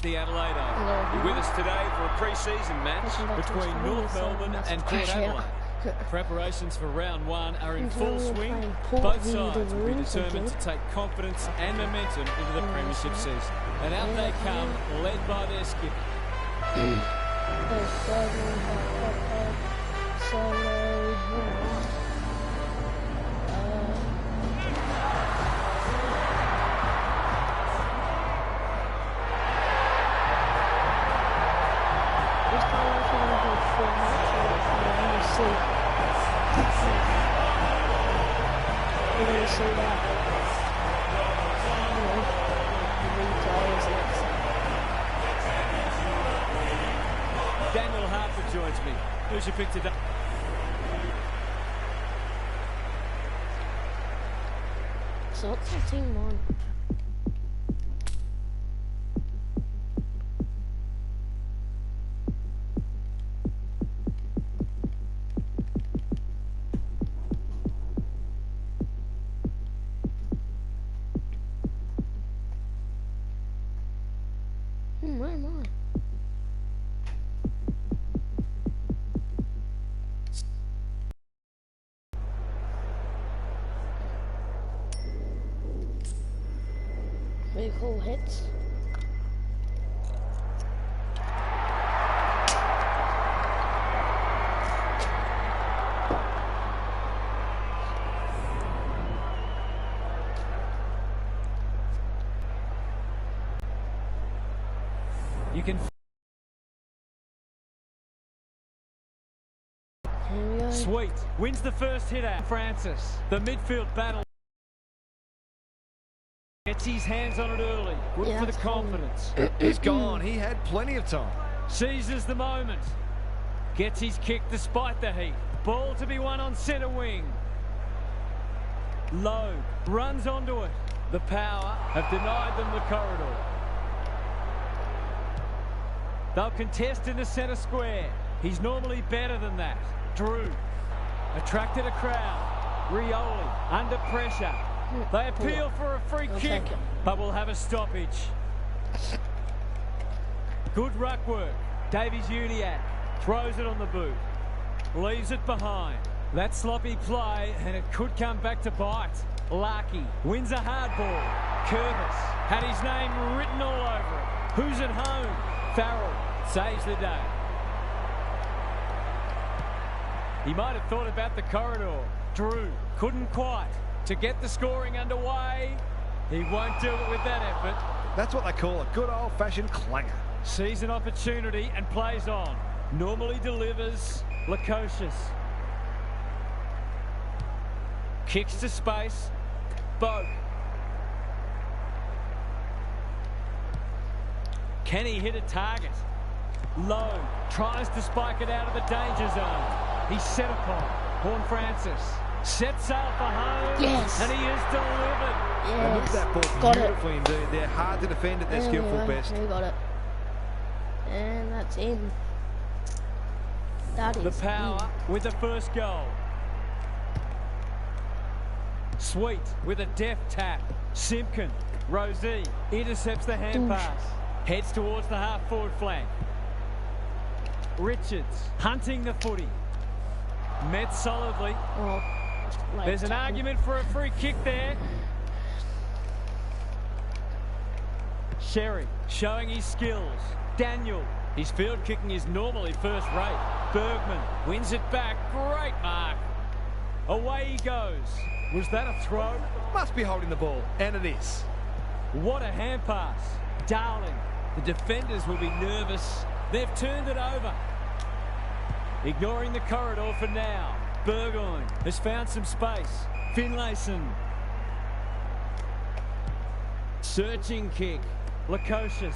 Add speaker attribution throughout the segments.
Speaker 1: The Adelaide Oval. You're with us today for a pre-season match between North Melbourne and Port Adelaide. Preparations for round one are in full swing. Both sides will be determined to take confidence and momentum into the premiership season. And out they come, led by their skipper. Daniel Harper joins me. Who's your pick today?
Speaker 2: So what's the team on? Where am I? Pretty cool hits.
Speaker 1: You can.
Speaker 2: Here we go.
Speaker 1: Sweet. Wins the first hit out. Francis. The midfield battle. Gets his hands on it early. Good for the confidence.
Speaker 3: He's gone. He had plenty of time.
Speaker 1: Seizes the moment. Gets his kick despite the heat. Ball to be won on centre wing. Low. Runs onto it. The Power have denied them the corridor. They'll contest in the centre square. He's normally better than that. Drew. Attracted a crowd. Rioli. Under pressure. They appeal for a free kick, but will have a stoppage. Good ruck work. Davies Uniac throws it on the boot. Leaves it behind. That sloppy play, and it could come back to bite. Larkey wins a hard ball. Curtis had his name written all over it. Who's at home? Farrell saves the day. He might have thought about the corridor. Drew couldn't quite. To get the scoring underway, he won't do it with that effort.
Speaker 3: That's what they call a good old-fashioned clanger.
Speaker 1: Sees an opportunity and plays on. Normally delivers. Lukosius. Kicks to space. Boat. Can he hit a target? Low. Tries to spike it out of the danger zone. He's set upon. Horn Francis. Sets sail for home, and he is delivered.
Speaker 3: Yes. They moved that ball beautifully indeed. They're hard to defend at their skillful best.
Speaker 2: He got it. And that's in. That is
Speaker 1: the Power with the first goal. Sweet with a deft tap. Simpkin. Rosie intercepts the hand pass. Heads towards the half-forward flank. Richards hunting the footy. Met solidly. There's an argument for a free kick there. Sherry showing his skills. Daniel, his field kicking is normally first rate. Bergman wins it back. Great mark. Away he goes. Was that a throw?
Speaker 3: Must be holding the ball, and it is.
Speaker 1: What a hand pass. Darling. The defenders will be nervous. They've turned it over. Ignoring the corridor for now. Burgoyne has found some space. Finlayson. Searching kick. Lukosius.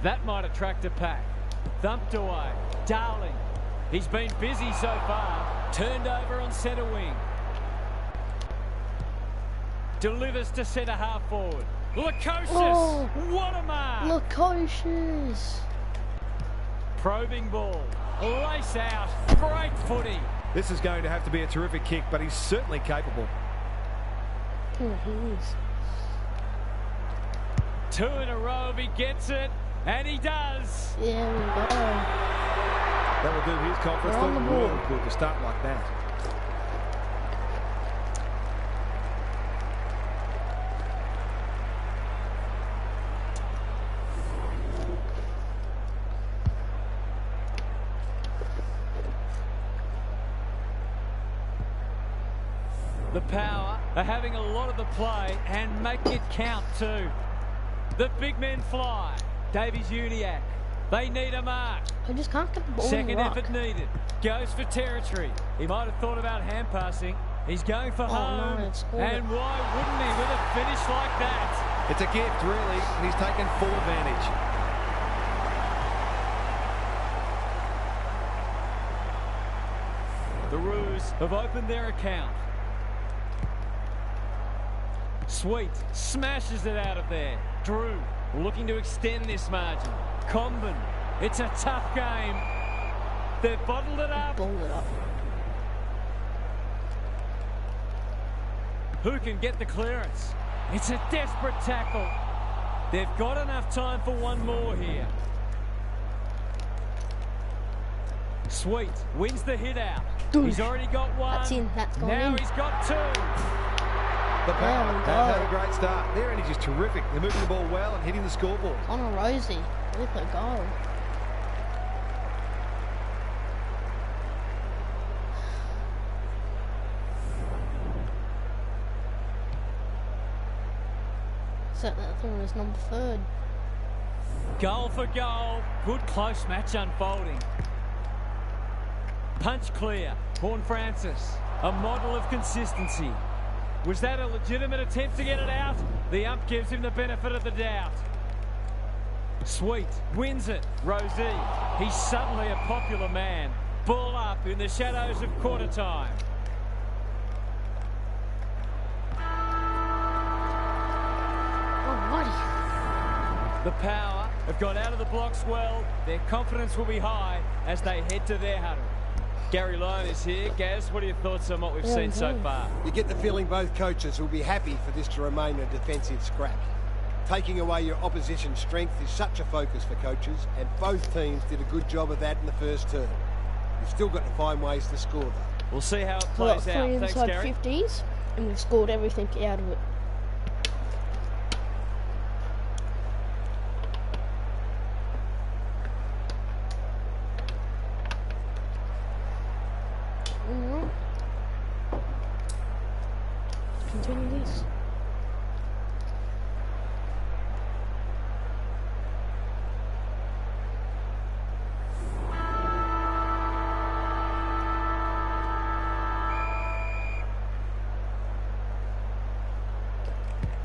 Speaker 1: That might attract a pack. Thumped away. Darling. He's been busy so far. Turned over on centre wing. Delivers to centre half forward. Lukosius. What a mark.
Speaker 2: Lukosius.
Speaker 1: Probing ball. Lace out. Great footy.
Speaker 3: This is going to have to be a terrific kick, but he's certainly capable.
Speaker 2: He is.
Speaker 1: 2 in a row if he gets it, and he does.
Speaker 2: There we go.
Speaker 3: That will do his confidence.
Speaker 2: We're on the
Speaker 3: Really
Speaker 2: ball.
Speaker 3: good to start like that.
Speaker 1: The Power are having a lot of the play and make it count too. The big men fly. Davies Uniacke. They need a mark.
Speaker 2: I just can't get the ball in
Speaker 1: Second
Speaker 2: the rock.
Speaker 1: effort needed. Goes for territory. He might have thought about hand passing. He's going for home.
Speaker 2: No, it's scored.
Speaker 1: And why wouldn't he with a finish like that?
Speaker 3: It's a gift, really, and he's taken full advantage.
Speaker 1: The Roos have opened their account. Sweet smashes it out of there. Drew looking to extend this margin. Comben, it's a tough game. They've bottled it up.
Speaker 2: Ball it up.
Speaker 1: Who can get the clearance? It's a desperate tackle. They've got enough time for one more here. Sweet wins the hit out. He's already got one.
Speaker 2: That's in. That's gone
Speaker 1: Now
Speaker 2: in.
Speaker 1: he's got 2.
Speaker 3: The Power
Speaker 2: There we
Speaker 3: have had
Speaker 2: go.
Speaker 3: a great start. Their energy is terrific. They're moving the ball well and hitting the scoreboard.
Speaker 2: Connor Rosie with a goal. Set that through as number 3rd.
Speaker 1: Goal for goal. Good close match unfolding. Punch clear. Horn Francis. A model of consistency. Was that a legitimate attempt to get it out? The ump gives him the benefit of the doubt. Sweet wins it. Rosie. He's suddenly a popular man. Ball up in the shadows of quarter time.
Speaker 2: Alrighty.
Speaker 1: The Power have got out of the blocks well. Their confidence will be high as they head to their huddle. Gary Lyon is here. Gaz, what are your thoughts on what we've seen so far?
Speaker 4: You get the feeling both coaches will be happy for this to remain a defensive scrap. Taking away your opposition's strength is such a focus for coaches, and both teams did a good job of that in the first term. You've still got to find ways to score, though.
Speaker 1: We'll see how it
Speaker 2: We've got
Speaker 1: plays
Speaker 2: 3
Speaker 1: out. Thanks,
Speaker 2: inside
Speaker 1: Gary.
Speaker 2: 50s, and we've scored everything out of it. Alright. Continue this.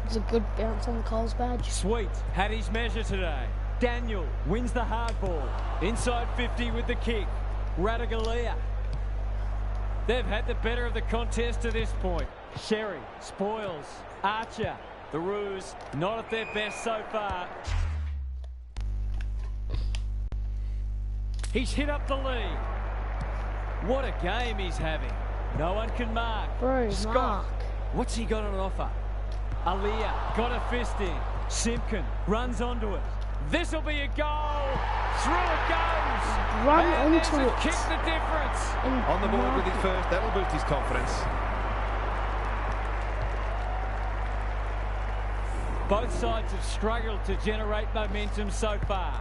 Speaker 2: It's a good bounce on Cole's badge.
Speaker 1: Sweet had his measure today. Daniel wins the hard ball. Inside 50 with the kick. Radagalia. They've had the better of the contest to this point. Sherry spoils. Archer. The Roos not at their best so far. He's hit up the lead. What a game he's having. No one can mark.
Speaker 2: Bro,
Speaker 1: Scott.
Speaker 2: mark.
Speaker 1: What's he got on offer? Aliyah got a fist in. Simpkin runs onto it. This'll be a goal. Through it goes.
Speaker 2: Run
Speaker 1: And
Speaker 2: onto
Speaker 1: there's a
Speaker 2: it.
Speaker 1: kick the difference.
Speaker 2: And
Speaker 3: On the board with
Speaker 2: mark
Speaker 3: his
Speaker 2: it.
Speaker 3: first. That'll boost his confidence.
Speaker 1: Both sides have struggled to generate momentum so far.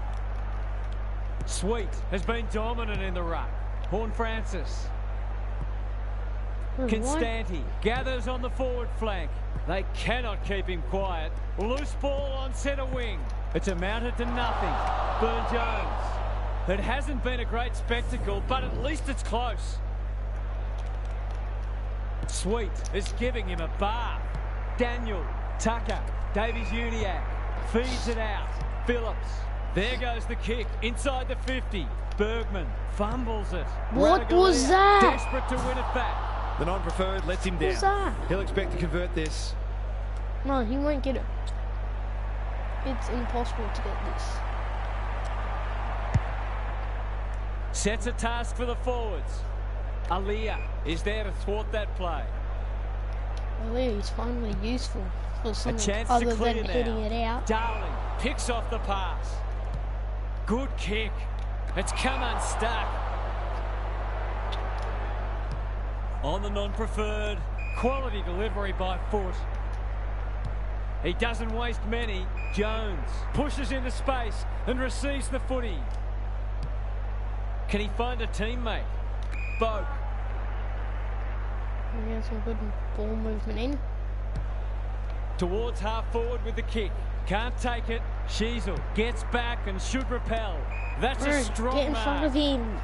Speaker 1: Sweet has been dominant in the ruck. Horn Francis.
Speaker 2: Wait, what?
Speaker 1: Constanti gathers on the forward flank. They cannot keep him quiet. Loose ball on centre wing. It's amounted to nothing. Burne-Jones. It hasn't been a great spectacle, but at least it's close. Sweet is giving him a bath. Daniel, Tucker, Davies Uniacke feeds it out. Phillips. There goes the kick inside the 50. Bergman fumbles it.
Speaker 2: What was
Speaker 1: Radagalia
Speaker 2: that?
Speaker 1: desperate to win it back.
Speaker 3: The non-preferred lets him
Speaker 2: What was
Speaker 3: down.
Speaker 2: that?
Speaker 3: He'll expect to convert this.
Speaker 2: No, he won't get it. It's impossible to get this.
Speaker 1: Sets a task for the forwards. Aliyah is there to thwart that play.
Speaker 2: Well, he's finally useful for
Speaker 1: A
Speaker 2: something
Speaker 1: chance to
Speaker 2: other
Speaker 1: clear
Speaker 2: than
Speaker 1: now.
Speaker 2: hitting it out.
Speaker 1: Darling picks off the pass. Good kick. It's come unstuck. On the non-preferred. Quality delivery by foot. He doesn't waste many. Jones pushes into space and receives the footy. Can he find a teammate? Boak.
Speaker 2: We have some good ball movement in.
Speaker 1: Towards half forward with the kick. Can't take it. Sheasel gets back and should repel. That's a strong
Speaker 2: Get in front of
Speaker 1: mark.
Speaker 2: him.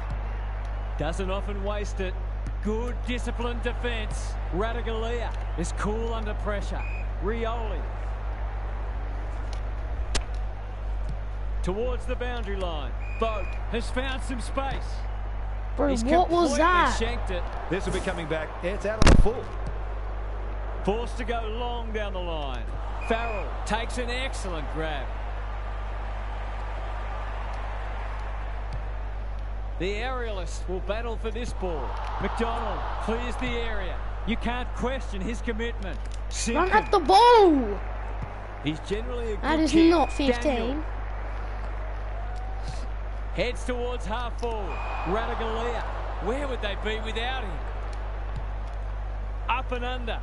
Speaker 1: Doesn't often waste it. Good disciplined defence. Radaglia is cool under pressure. Rioli. Towards the boundary line. Boak has found some space.
Speaker 2: Bro,
Speaker 1: He's
Speaker 2: what was
Speaker 1: completely
Speaker 2: that?
Speaker 1: shanked it.
Speaker 3: This will be coming back. It's out on the full.
Speaker 1: Forced to go long down the line. Farrell takes an excellent grab. The aerialist will battle for this ball. McDonald clears the area. You can't question his commitment.
Speaker 2: Run
Speaker 1: Simpkin.
Speaker 2: at the ball.
Speaker 1: He's generally a good
Speaker 2: That is
Speaker 1: kick.
Speaker 2: not 15.
Speaker 1: Daniel heads towards half forward. Radaglia. Where would they be without him? Up and under.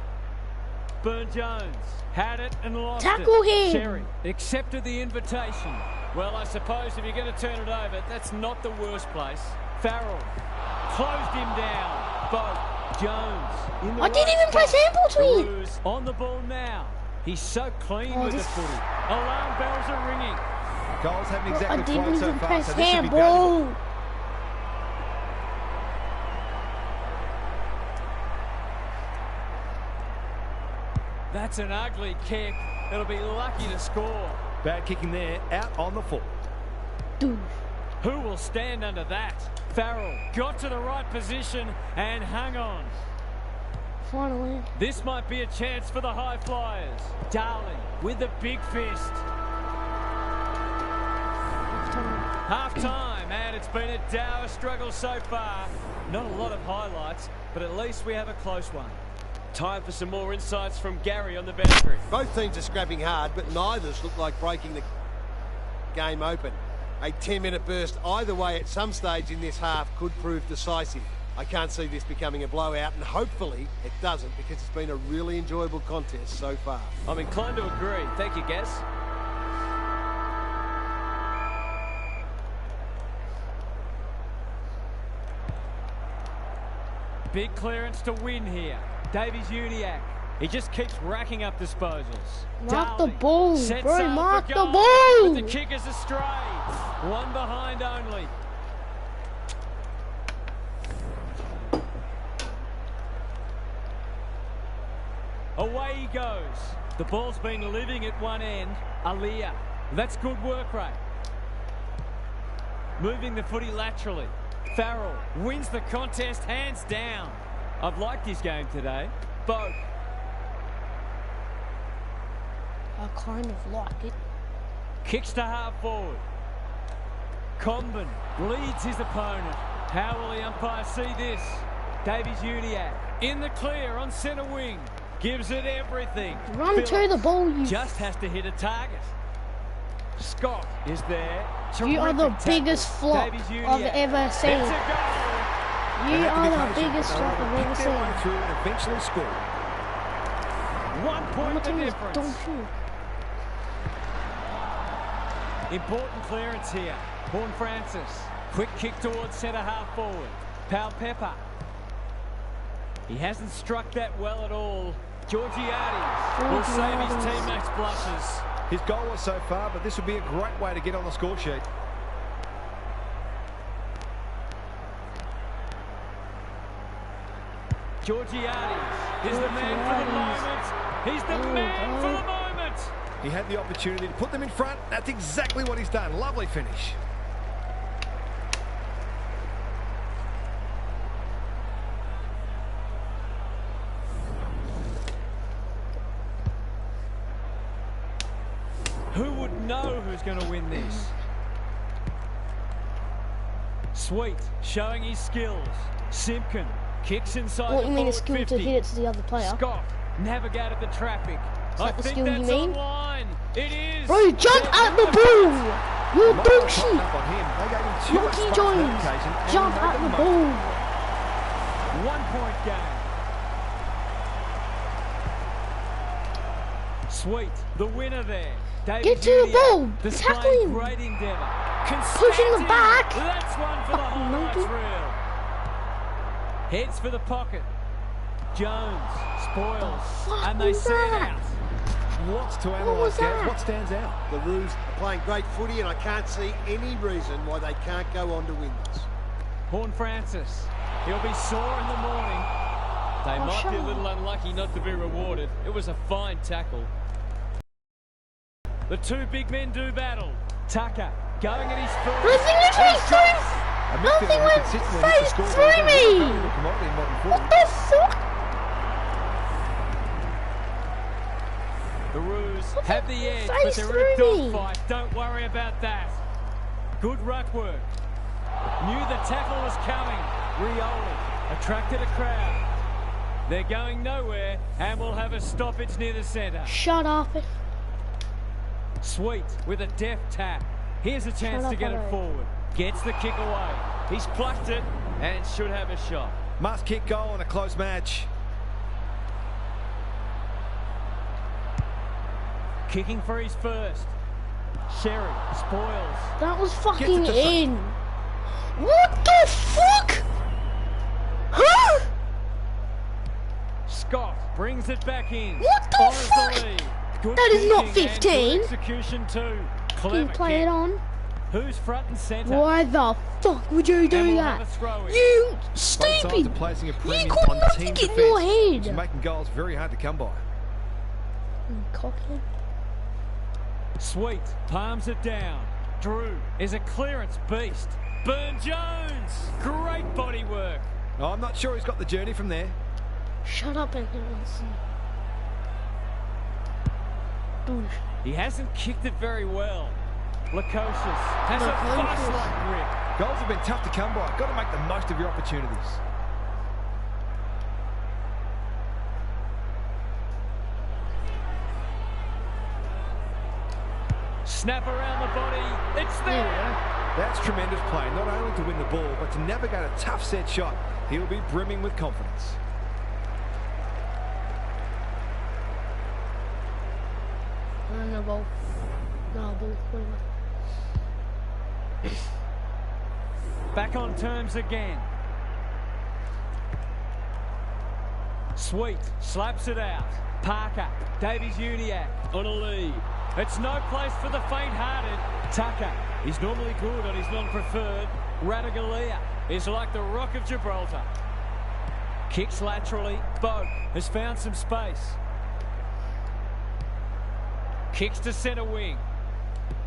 Speaker 1: Burne-Jones had it and lost
Speaker 2: Tackle
Speaker 1: it.
Speaker 2: him.
Speaker 1: Sherry accepted the invitation. Well, I suppose if you're going to turn it over, that's not the worst place. Farrell closed him down. Boak. Jones. In the
Speaker 2: I didn't
Speaker 1: right
Speaker 2: even press handball
Speaker 1: spot.
Speaker 2: to him.
Speaker 1: Peruse on the ball now. He's so clean
Speaker 2: Oh,
Speaker 1: with the
Speaker 2: this-
Speaker 1: footy. Alarm bells are ringing.
Speaker 3: Goals haven't
Speaker 2: I
Speaker 3: exactly
Speaker 2: didn't
Speaker 3: flowed so
Speaker 2: even
Speaker 3: far,
Speaker 2: press
Speaker 3: so this should be valuable.
Speaker 2: handball.
Speaker 1: That's an ugly kick. It'll be lucky to score.
Speaker 3: Bad kicking there, out on the full.
Speaker 2: Dude.
Speaker 1: Who will stand under that? Farrell got to the right position and hung on.
Speaker 2: Finally.
Speaker 1: This might be a chance for the high flyers. Darling with the big fist. Half time, and it's been a dour struggle so far. Not a lot of highlights, but at least we have a close one. Time for some more insights from Gary on the boundary.
Speaker 4: Both teams are scrapping hard, but neither's look like breaking the game open. A 10-minute burst either way at some stage in this half could prove decisive. I can't see this becoming a blowout, and hopefully it doesn't, because it's been a really enjoyable contest so far.
Speaker 1: I'm inclined to agree. Thank you, Gaz. Big clearance to win here. Davies-Uniacke. He just keeps racking up disposals.
Speaker 2: Mark the
Speaker 1: Darling
Speaker 2: ball,
Speaker 1: sets
Speaker 2: bro,
Speaker 1: out
Speaker 2: mark
Speaker 1: for
Speaker 2: the
Speaker 1: goal,
Speaker 2: ball.
Speaker 1: but the kick is astray. One behind only. Away he goes. The ball's been living at one end. Aliyah. That's good work rate. Moving the footy laterally. Farrell wins the contest hands down. I've liked his game today. Boak.
Speaker 2: I kind of like it.
Speaker 1: Kicks to half forward. Comben leads his opponent. How will the umpire see this? Davies-Uniacke in the clear on centre wing. Gives it everything.
Speaker 2: Run to
Speaker 1: Phillips
Speaker 2: the ball, you.
Speaker 1: just has to hit a target. Scott is there.
Speaker 2: You are the
Speaker 1: Terrific
Speaker 2: biggest
Speaker 1: tackle.
Speaker 2: flop I've
Speaker 1: Davies-Uniacke.
Speaker 2: ever seen.
Speaker 1: It's a goal.
Speaker 2: You
Speaker 3: They have to
Speaker 2: are
Speaker 3: be
Speaker 2: the
Speaker 3: patient.
Speaker 2: biggest
Speaker 3: They'll
Speaker 2: flop
Speaker 3: have
Speaker 2: I've
Speaker 3: to
Speaker 2: ever
Speaker 3: pick their way
Speaker 2: seen.
Speaker 3: through and eventually score.
Speaker 1: 1 point
Speaker 2: My
Speaker 1: the
Speaker 2: team is
Speaker 1: difference.
Speaker 2: dog shit.
Speaker 1: Important clearance here. Horn Francis. Quick kick towards centre half forward. Pal Pepper. He hasn't struck that well at all. Georgiades will save his teammates' blushes.
Speaker 3: His goal was so far, but this would be a great way to get on the score sheet.
Speaker 1: Georgiades is the man for the moment. He's the man for the moment.
Speaker 3: He had the opportunity to put them in front. That's exactly what he's done. Lovely finish.
Speaker 1: Who would know who's going to win this? Sweet, showing his skills. Simpkin kicks inside
Speaker 2: What
Speaker 1: the
Speaker 2: you mean a
Speaker 1: forward
Speaker 2: skill
Speaker 1: 50.
Speaker 2: to hit it to the other player?
Speaker 1: Scott navigated the traffic. I
Speaker 2: the
Speaker 1: think
Speaker 2: skill you
Speaker 1: that's
Speaker 2: mean?
Speaker 1: online. It is.
Speaker 2: Bro, jump at the ball! You dog shit! Lucky Jones, jump at the ball!
Speaker 1: 1 point game. Sweet, the winner there. David
Speaker 2: Get to the ball!
Speaker 1: displaying
Speaker 2: Tackle him!
Speaker 1: great endeavour.
Speaker 2: Push in the back!
Speaker 1: That's one for the
Speaker 2: Fucking
Speaker 1: highlights
Speaker 2: monkey.
Speaker 1: reel. Heads for the pocket. Jones spoils,
Speaker 2: Fuck
Speaker 1: and they
Speaker 2: was
Speaker 1: see it
Speaker 2: that?
Speaker 1: out.
Speaker 3: Lots to
Speaker 2: was
Speaker 3: analyse, Gaz.
Speaker 2: that?
Speaker 3: What stands out?
Speaker 4: The Roos are playing great footy, and I can't see any reason why they can't go on to win this.
Speaker 1: Horn Francis, he'll be sore in the morning. They
Speaker 2: Oh,
Speaker 1: might
Speaker 2: shut
Speaker 1: be a
Speaker 2: up.
Speaker 1: little unlucky not to be rewarded. It was a fine tackle. The two big men do battle. Tucker going at his first.
Speaker 2: Nothing literally through!
Speaker 3: A
Speaker 2: Nothing
Speaker 3: midfielder who
Speaker 2: went
Speaker 3: consistently
Speaker 2: face
Speaker 3: hits the score
Speaker 2: through
Speaker 3: goals
Speaker 2: me!
Speaker 3: is a valuable commodity in modern
Speaker 2: What
Speaker 3: football.
Speaker 2: the fuck?
Speaker 1: The Roos
Speaker 2: What
Speaker 1: have
Speaker 2: the
Speaker 1: the edge,
Speaker 2: face
Speaker 1: but they're in a
Speaker 2: through me?
Speaker 1: dogfight. Don't worry about that. Good ruck work. Knew the tackle was coming. Rioli attracted a crowd. They're going nowhere, and we'll have a stoppage near the centre.
Speaker 2: Shut up.
Speaker 1: Sweet with a deft tap. Here's a chance
Speaker 2: Shut
Speaker 1: to
Speaker 2: up
Speaker 1: get it
Speaker 2: already.
Speaker 1: forward. Gets the kick away. He's plucked it and should have a shot.
Speaker 3: Must kick goal in a close match.
Speaker 1: Kicking for his first. Sherry spoils.
Speaker 2: That was fucking
Speaker 3: to front.
Speaker 2: in. What the fuck? Huh?
Speaker 1: Scott brings it back in.
Speaker 2: What the
Speaker 1: Honors
Speaker 2: fuck?
Speaker 1: lead. Good
Speaker 2: That is not
Speaker 1: kicking and
Speaker 2: 15.
Speaker 1: good execution too.
Speaker 2: Can you
Speaker 1: Clever
Speaker 2: play
Speaker 1: kick.
Speaker 2: it on?
Speaker 1: Who's front and centre?
Speaker 2: Why the fuck would you do
Speaker 1: we'll
Speaker 2: that?
Speaker 1: have a throw in.
Speaker 2: You
Speaker 3: Both sides
Speaker 2: stupid!
Speaker 3: are placing a
Speaker 2: You
Speaker 3: premium
Speaker 2: could
Speaker 3: on
Speaker 2: not
Speaker 3: team
Speaker 2: get in
Speaker 3: defence,
Speaker 2: your
Speaker 3: which is
Speaker 2: head.
Speaker 3: making goals very hard to come by.
Speaker 2: Cockhead.
Speaker 1: Sweet palms it down. Drew is a clearance beast. Burn Jones. Great body work.
Speaker 3: Oh, I'm not sure he's got the journey from there.
Speaker 2: Shut up and listen. Douche.
Speaker 1: He hasn't kicked it very well. Lukosius has a
Speaker 2: Lukosius.
Speaker 1: vice-like grip.
Speaker 3: Goals have been tough to come by. Got to make the most of your opportunities.
Speaker 1: Snap around the body. It's
Speaker 2: There we
Speaker 1: there.
Speaker 2: go.
Speaker 3: That's tremendous play, not only to win the ball, but to navigate a tough set shot. He'll be brimming with confidence.
Speaker 2: No ball. No ball. Whatever.
Speaker 1: Back on terms again. Sweet slaps it out. Parker, Davies Uniacke on a lead. It's no place for the faint-hearted. Tucker is normally good on his non-preferred. Radaglia is like the Rock of Gibraltar. Kicks laterally. Boat has found some space. Kicks to centre wing.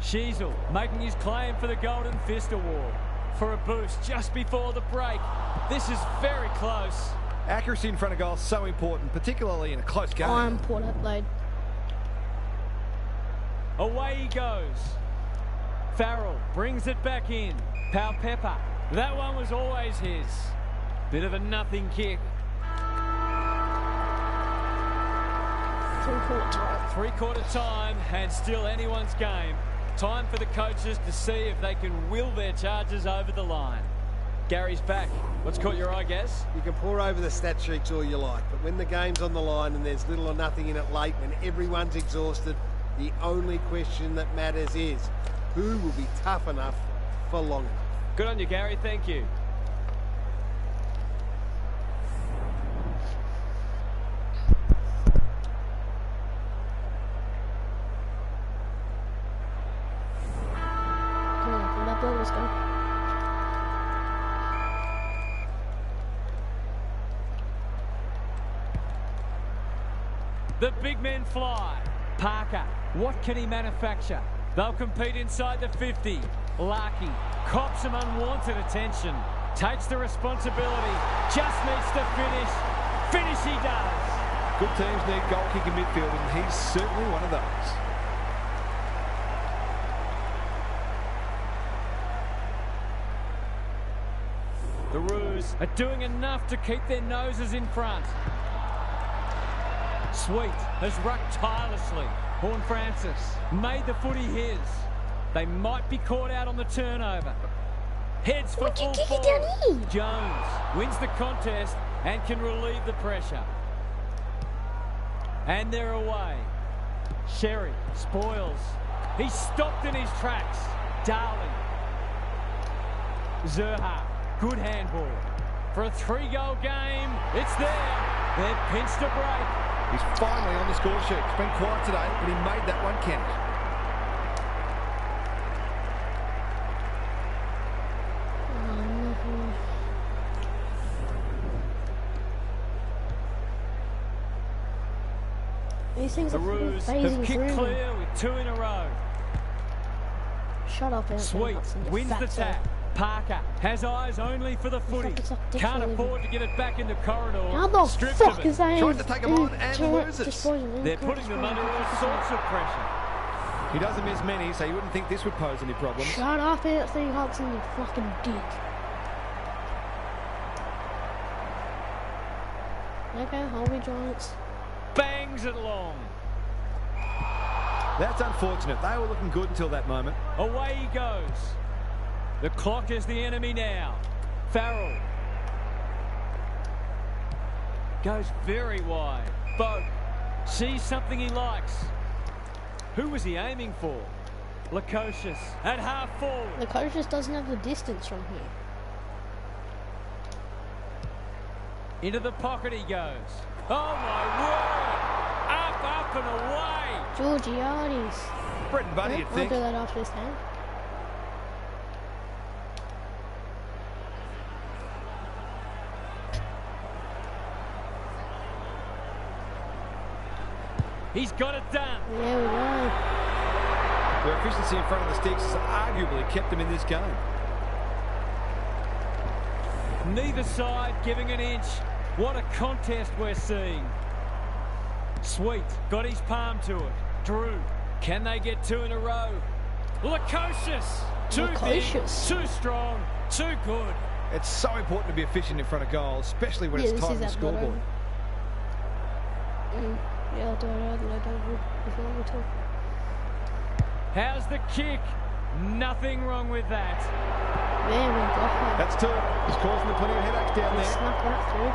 Speaker 1: Sheasel making his claim for the Golden Fist Award. For a boost just before the break. This is very close.
Speaker 3: Accuracy in front of goal is so important, particularly in a close game.
Speaker 2: I'm Port Adelaide.
Speaker 1: Away he goes. Farrell brings it back in. Pau Pepper. That one was always his. Bit of a nothing kick.
Speaker 2: Three-quarter time.
Speaker 1: Three-quarter time and still anyone's game. Time for the coaches to see if they can will their charges over the line. Gary's back. What's caught your eye, Gaz?
Speaker 4: You can pour over the stat sheets all you like, but when the game's on the line and there's little or nothing in it late, when everyone's exhausted, the only question that matters is who will be tough enough for long enough.
Speaker 1: Good on you, Gary. Thank you.
Speaker 2: Come on, Port Adelaide, let's go.
Speaker 1: The big men fly. Parker, what can he manufacture? They'll compete inside the 50. Larkey cops some unwanted attention. Takes the responsibility. Just needs to finish. Finish he does.
Speaker 3: Good teams need goal-kicking midfielders, and he's certainly one of those.
Speaker 1: The Roos are doing enough to keep their noses in front. Sweet has rucked tirelessly. Horn Francis made the footy his. They might be caught out on the turnover. Heads for full forward. Jones wins the contest and can relieve the pressure. And they're away. Sherry spoils. He's stopped in his tracks. Darling. Zerha, good handball. For a 3-goal game, it's there. They've pinched a break.
Speaker 3: He's finally on the score sheet. It's been quiet today, but he made that one count.
Speaker 2: The
Speaker 1: Roos have kicked clear with 2 in a row.
Speaker 2: Shut up,
Speaker 1: Sweet wins the tap. Parker has eyes only for the footy. Can't afford to give it back in the corridor.
Speaker 2: How the fuck is that?
Speaker 3: Tries to take him on and loses.
Speaker 1: They're putting them under all sorts of pressure.
Speaker 3: He doesn't miss many, so you wouldn't think this would pose any problems.
Speaker 2: Shut up, Anthony Hudson, you fucking dick. Okay, hold me, Giants.
Speaker 1: Bangs it long.
Speaker 3: That's unfortunate. They were looking good until that moment.
Speaker 1: Away he goes. The clock is the enemy now. Farrell. Goes very wide. Boak sees something he likes. Who was he aiming for? Lukosius at half forward.
Speaker 2: Lukosius doesn't have the distance from here.
Speaker 1: Into the pocket he goes. Oh my word! Up and away!
Speaker 2: Georgiades.
Speaker 3: Bread and butter, you'd think.
Speaker 2: I'll do that after this game.
Speaker 1: He's got it done.
Speaker 2: There we go.
Speaker 3: Their efficiency in front of the sticks has arguably kept them in this game.
Speaker 1: Neither side giving an inch. What a contest we're seeing. Sweet got his palm to it. Drew, can they get 2 in a row? Lukosius, too big, too strong, too good.
Speaker 3: It's so important to be efficient in front of goal, especially when it's tight on the scoreboard.
Speaker 2: Yeah, I'll do it.
Speaker 1: How's the kick? Nothing wrong with that.
Speaker 2: There we go.
Speaker 3: That's 2. He's causing them plenty of headaches down there.
Speaker 2: Snuck that through.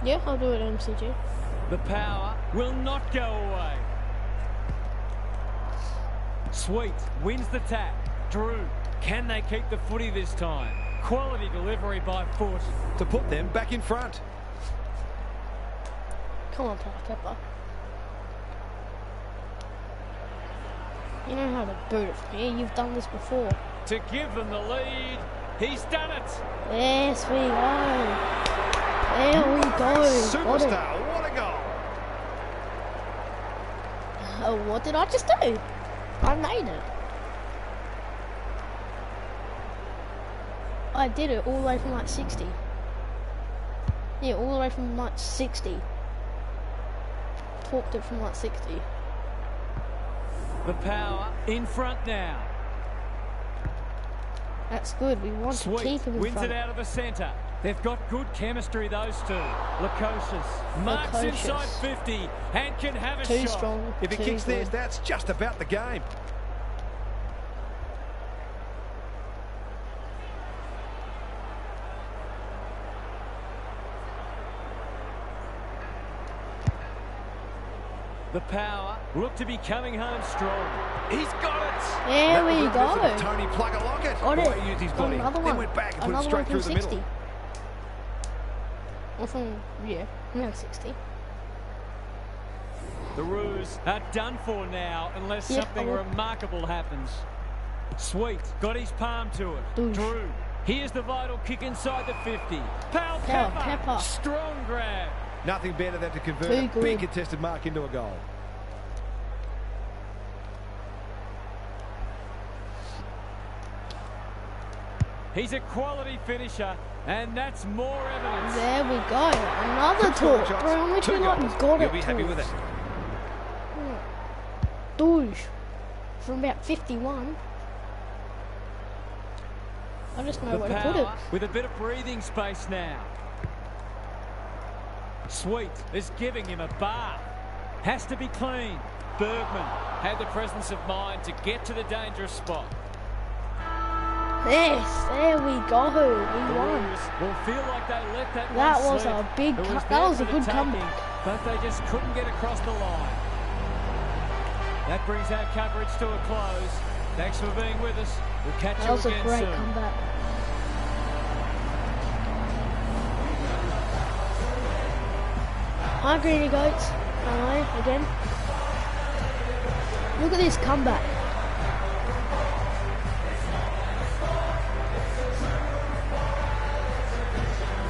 Speaker 2: Yeah, I'll do it, MCG.
Speaker 1: The power will not go away. Sweet wins the tap. Drew, can they keep the footy this time? Quality delivery by foot.
Speaker 3: To put them back in front.
Speaker 2: Come on, Pepper. You know how to boot it from here. You've done this before.
Speaker 1: To give them the lead. He's done it.
Speaker 2: Yes, we go. There we go.
Speaker 3: Superstar, what a goal.
Speaker 2: Oh, what did I just do? I made it. I did it all the way from like 60. Yeah, all the way from like 60. Talked it from like 60.
Speaker 1: The power in front now.
Speaker 2: That's good. We want to keep him in
Speaker 1: wins
Speaker 2: front.
Speaker 1: It out of the centre. They've got good chemistry, those two. Lukosius marks inside 50 and can have a
Speaker 2: too
Speaker 1: shot.
Speaker 2: Strong,
Speaker 3: if he kicks this, that's just about the game.
Speaker 1: The power look to be coming home strong. He's got it.
Speaker 2: There we go.
Speaker 3: Tony Plugger-Lockett.
Speaker 2: Got it.
Speaker 3: He used his body.
Speaker 2: Another one.
Speaker 3: Then went back and put it straight through the middle.
Speaker 2: Or from, yeah, around 60.
Speaker 1: The Roos are done for now unless something remarkable happens. Sweet got his palm to it.
Speaker 2: Oof.
Speaker 1: Drew. Here's the vital kick inside the 50. Pepper. Strong grab.
Speaker 3: Nothing better than to convert a big contested mark into a goal.
Speaker 1: He's a quality finisher, and that's more evidence.
Speaker 2: There we go. Another talk. Bro, how much we got got it.
Speaker 3: You'll be happy with it.
Speaker 2: from about 51. I just know
Speaker 1: The
Speaker 2: where to put it.
Speaker 1: power with a bit of breathing space now. Sweet is giving him a bath. Has to be clean. Bergman had the presence of mind to get to the dangerous spot.
Speaker 2: Yes, there we go. We won.
Speaker 1: Will feel like they let that
Speaker 2: That
Speaker 1: one
Speaker 2: was
Speaker 1: slip.
Speaker 2: a big.
Speaker 1: It was
Speaker 2: That was a
Speaker 1: there for
Speaker 2: good
Speaker 1: the
Speaker 2: comeback.
Speaker 1: taking, but they just couldn't get across the line. That brings our coverage to a close. Thanks for being with us. We'll catch
Speaker 2: That
Speaker 1: you
Speaker 2: was a
Speaker 1: again
Speaker 2: great
Speaker 1: soon.
Speaker 2: comeback. Hi, Greeny Goats. Hi again. Look at this comeback.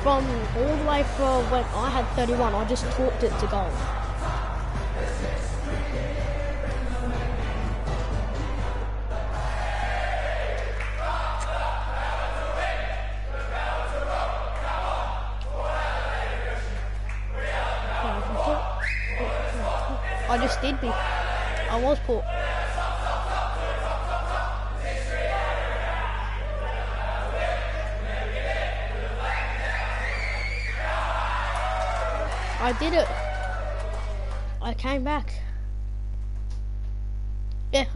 Speaker 2: From all the way from when I had 31, I just talked it to goal. I just did be. I was poor. I did it. I came back. Yeah,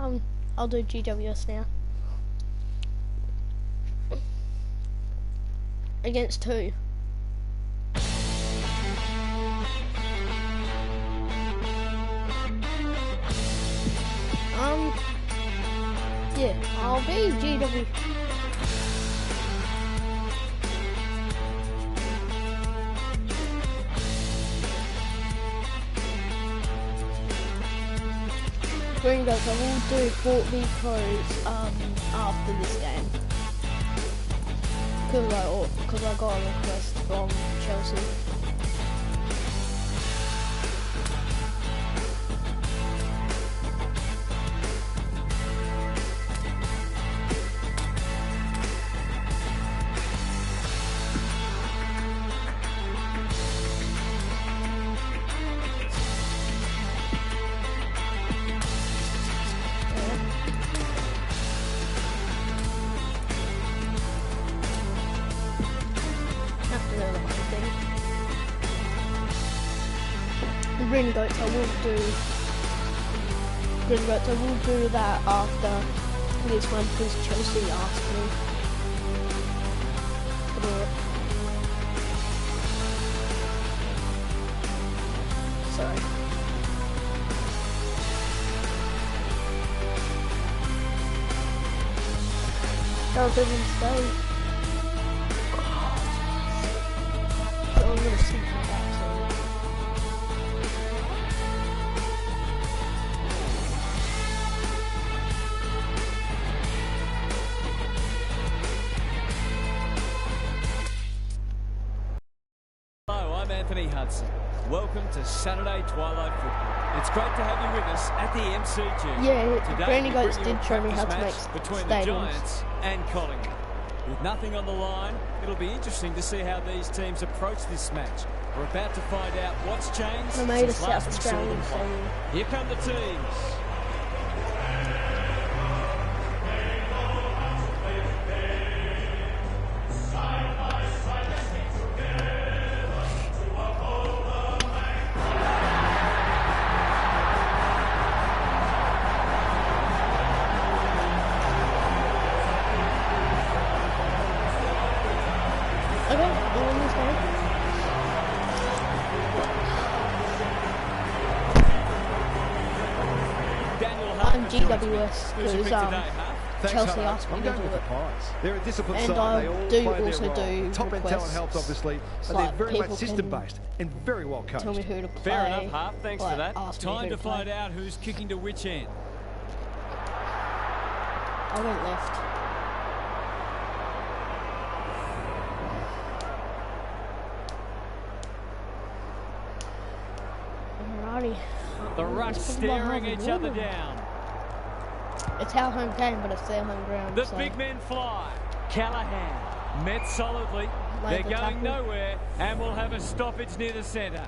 Speaker 2: I'll do GWS now. Against who? Yeah, I'll be GW. Green Goats, I will do Fort V Pros after this game. Because I got a request from Chelsea. Green Goats, I will do that after this one because Chelsea asked me to do it. Sorry. That was a mistake. So I'm gonna see my back soon.
Speaker 1: Anthony Hudson. Welcome to Saturday Twilight Football. It's great to have you with us at the MCG.
Speaker 2: Yeah,
Speaker 1: Today,
Speaker 2: Granny
Speaker 1: we
Speaker 2: Goats
Speaker 1: bring you
Speaker 2: did
Speaker 1: a
Speaker 2: show me how to
Speaker 1: practice
Speaker 2: make
Speaker 1: match between
Speaker 2: stadiums.
Speaker 1: the Giants and Collingwood. With nothing on the line, it'll be interesting to see how these teams approach this match. We're about to find out what's changed
Speaker 2: I made a
Speaker 1: since last
Speaker 2: South
Speaker 1: we saw them
Speaker 2: Australian
Speaker 1: play.
Speaker 2: stadium.
Speaker 1: Here come the teams.
Speaker 2: GWS because Chelsea asked me to do it.
Speaker 3: They're a disciplined
Speaker 2: And
Speaker 3: side.
Speaker 2: I
Speaker 3: They all
Speaker 2: do
Speaker 3: play their
Speaker 2: also
Speaker 3: role.
Speaker 2: do
Speaker 3: Top end talent helps,
Speaker 2: requests.
Speaker 3: obviously, but
Speaker 2: Like
Speaker 3: they're very much
Speaker 2: people
Speaker 3: system-based and very well coached.
Speaker 2: Tell me who to play.
Speaker 1: Fair enough, Half. Thanks for that.
Speaker 2: Ask me
Speaker 1: Time
Speaker 2: who
Speaker 1: to
Speaker 2: play.
Speaker 1: find out who's kicking to which end.
Speaker 2: I went left. Alrighty.
Speaker 1: The rush staring each other down.
Speaker 2: It's our home game, but it's their home ground.
Speaker 1: The
Speaker 2: so
Speaker 1: big men fly. Callahan met solidly. They're
Speaker 2: the
Speaker 1: going
Speaker 2: tackle.
Speaker 1: nowhere and will have a stoppage near the centre.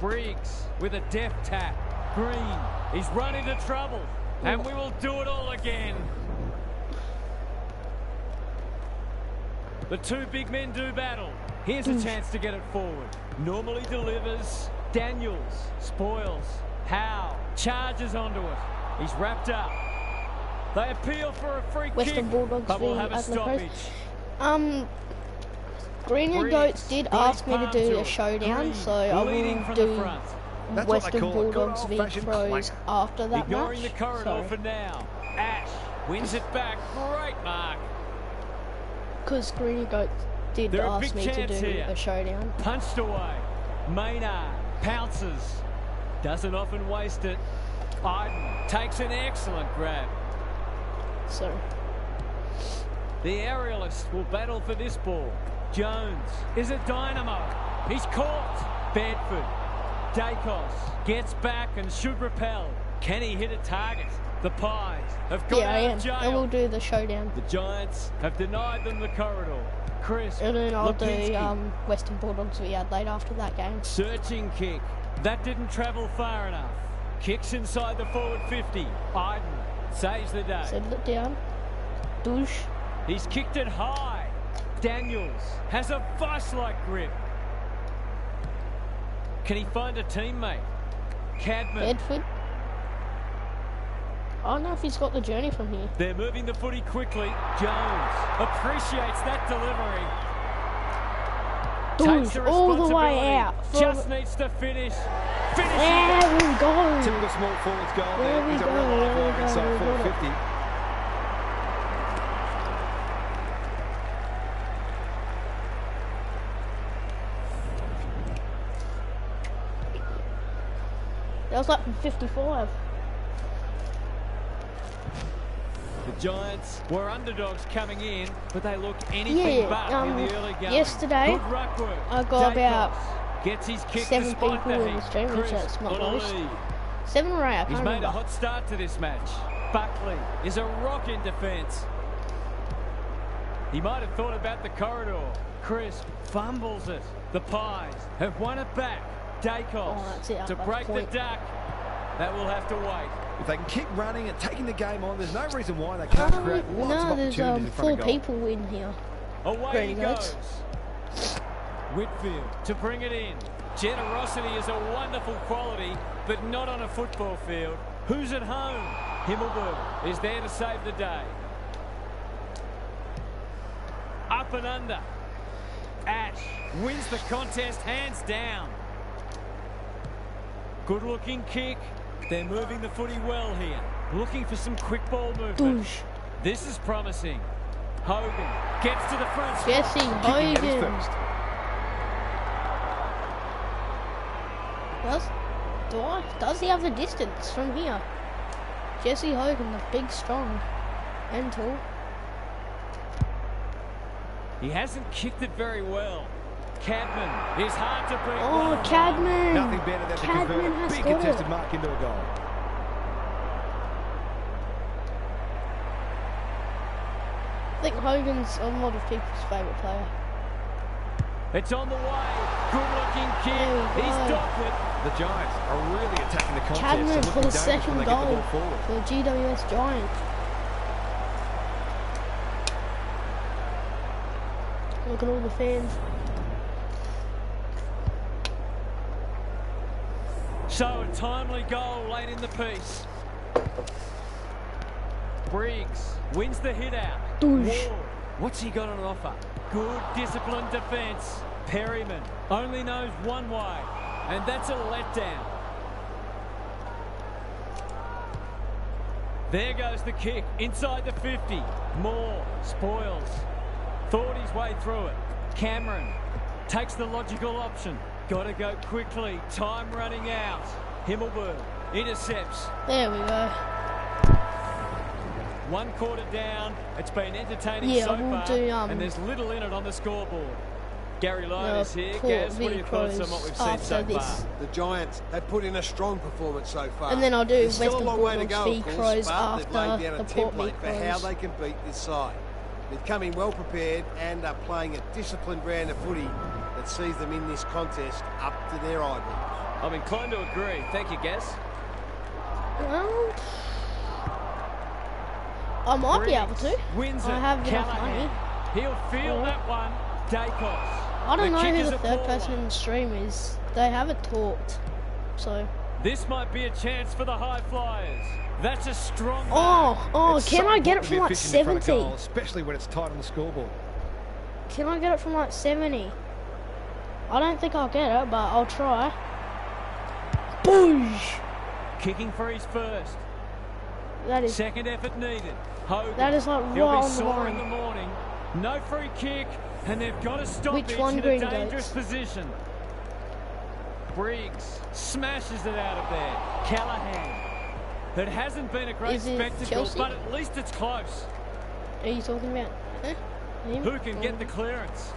Speaker 1: Briggs with a deft tap. Green He's run into trouble. And we will do it all again. The two big men do battle. Here's a chance to get it forward. Normally delivers. Daniels spoils. Howe charges onto it. He's wrapped up. They appeal for a free
Speaker 2: Western
Speaker 1: kick,
Speaker 2: Bulldogs
Speaker 1: but we'll
Speaker 2: v
Speaker 1: have a
Speaker 2: Adelaide
Speaker 1: stoppage.
Speaker 2: Green and Goats did ask me to do a showdown, so I will do Western Bulldogs v Crows after that
Speaker 1: Ignoring
Speaker 2: match.
Speaker 1: the corridor for now. Ash wins it back. Great mark.
Speaker 2: Because Green and Goats did ask me to do a showdown.
Speaker 1: Punched away. Maynard pounces. Doesn't often waste it. Iden takes an excellent grab.
Speaker 2: So
Speaker 1: the aerialist will battle for this ball. Jones is a dynamo. He's caught. Bedford. Dacos gets back and should repel. Can he hit a target? The Pies have got out of jail.
Speaker 2: I will do the showdown.
Speaker 1: The Giants have denied them the corridor. Chris.
Speaker 2: And then I'll do Western Bulldogs v Adelaide after that game.
Speaker 1: Searching kick. That didn't travel far enough. Kicks inside the forward 50. Iden saves the day.
Speaker 2: Settle it down. Douche.
Speaker 1: He's kicked it high. Daniels has a vice-like grip. Can he find a teammate? Cadman.
Speaker 2: Bedford. I don't know if he's got the journey from here.
Speaker 1: They're moving the footy quickly. Jones appreciates that delivery.
Speaker 2: Douche all the way out.
Speaker 1: Just needs to finish.
Speaker 2: There we go.
Speaker 3: Typical small forwards goal
Speaker 2: There
Speaker 3: there.
Speaker 2: we
Speaker 3: He's a
Speaker 2: go,
Speaker 3: real
Speaker 2: there we
Speaker 3: live
Speaker 2: go,
Speaker 3: inside
Speaker 2: we got it.
Speaker 3: 450.
Speaker 2: That was like from 55.
Speaker 1: The Giants were underdogs coming in, but they looked anything but in the early game.
Speaker 2: Yesterday,
Speaker 1: Good ruck work.
Speaker 2: I got about
Speaker 1: gets his kick
Speaker 2: 7
Speaker 1: despite
Speaker 2: people
Speaker 1: the
Speaker 2: in the
Speaker 1: heat.
Speaker 2: stream, which
Speaker 1: Chris
Speaker 2: that's not
Speaker 1: on a
Speaker 2: most.
Speaker 1: lead.
Speaker 2: 7 or 8, I
Speaker 1: He's
Speaker 2: can't
Speaker 1: made
Speaker 2: remember.
Speaker 1: a hot start to this match. Buckley is a rock in defence. He might have thought about the corridor. Chris fumbles it. The Pies have won it back. Dacos
Speaker 2: that's it,
Speaker 1: to
Speaker 2: that's
Speaker 1: break the
Speaker 2: point.
Speaker 1: duck. That will have to wait.
Speaker 3: If they can keep running and taking the game on, there's no reason why they can't create lots of
Speaker 2: No, there's
Speaker 3: opportunities in front
Speaker 2: 4
Speaker 3: of goal.
Speaker 2: people in here.
Speaker 1: Away he
Speaker 2: Green
Speaker 1: goes. Whitfield to bring it in. Generosity is a wonderful quality, but not on a football field. Who's at home? Himmelberg is there to save the day. Up and under. Ash wins the contest hands down. Good looking kick. They're moving the footy well here. Looking for some quick ball movement.
Speaker 2: Douche.
Speaker 1: This is promising. Hogan gets to the front.
Speaker 2: Jesse
Speaker 3: Kicking at his
Speaker 2: Hogan.
Speaker 3: first.
Speaker 2: Does he have the distance from here? Jesse Hogan, the big, strong, and tall.
Speaker 1: He hasn't kicked it very well. Cadman is hard to beat.
Speaker 2: Oh, Cadman!
Speaker 3: Nothing better than to convert
Speaker 2: Cadman
Speaker 3: a
Speaker 2: has
Speaker 3: big
Speaker 2: got
Speaker 3: contested
Speaker 2: it.
Speaker 3: mark into a goal.
Speaker 2: I think Hogan's a lot of people's favourite player.
Speaker 1: It's on the way. Good looking kick.
Speaker 2: There we
Speaker 1: He's
Speaker 2: go.
Speaker 1: docked it.
Speaker 3: The Giants are really attacking the contest
Speaker 2: Cadman
Speaker 3: and
Speaker 2: for
Speaker 3: looking
Speaker 2: the
Speaker 3: dangerous when
Speaker 2: second
Speaker 3: they get the
Speaker 2: goal
Speaker 3: ball forward.
Speaker 2: for the GWS Giants. Look at all the fans.
Speaker 1: So a timely goal late in the piece. Briggs wins the hit out.
Speaker 2: Douche.
Speaker 1: Ward, what's he got on offer? Good disciplined defence. Perryman only knows one way, and that's a letdown. There goes the kick inside the 50. Moore spoils. Thought his way through it. Cameron takes the logical option. Got to go quickly. Time running out. Himmelberg intercepts.
Speaker 2: There we go.
Speaker 1: 1 quarter down. It's been entertaining
Speaker 2: Yeah,
Speaker 1: so
Speaker 2: we'll
Speaker 1: far,
Speaker 2: do,
Speaker 1: and there's little in it on the scoreboard. Gary Lyon is here.
Speaker 2: Port
Speaker 1: Gaz, what are
Speaker 2: v
Speaker 1: your thoughts on
Speaker 2: Crows
Speaker 1: what we've seen
Speaker 2: after
Speaker 1: so
Speaker 2: this.
Speaker 1: far?
Speaker 4: The Giants have put in a strong performance so far.
Speaker 2: And then I'll do
Speaker 4: There's still
Speaker 2: Western
Speaker 4: a long way to
Speaker 2: Bulldogs
Speaker 4: go,
Speaker 2: v
Speaker 4: of course,
Speaker 2: Crows
Speaker 4: but they've laid
Speaker 2: after
Speaker 4: down a
Speaker 2: the Port v
Speaker 4: template for how
Speaker 2: Crows.
Speaker 4: they can beat this side. They're coming well prepared and are playing a disciplined brand of footy that sees them in this contest up to their eyeballs.
Speaker 1: I'm inclined to agree. Thank you, Gaz.
Speaker 2: Well, I might be able to. I have enough money.
Speaker 1: He'll feel that one. Dacos.
Speaker 2: I don't know who the third person in the stream is. They haven't talked, so.
Speaker 1: This might be a chance for the high flyers. That's a strong.
Speaker 2: Can I get it from like 70?
Speaker 3: Especially when it's tight on the scoreboard.
Speaker 2: Can I get it from like 70? I don't think I'll get it, but I'll try. Boosh!
Speaker 1: Kicking for his first.
Speaker 2: That is
Speaker 1: second effort needed. Hogan.
Speaker 2: That is like right on the line.
Speaker 1: In the morning. No free kick, and they've got to stop it in a dangerous position. Briggs smashes it out of there. Callahan. It hasn't been a great spectacle, but at least it's close.
Speaker 2: Are you talking about him?
Speaker 1: Who can get the clearance?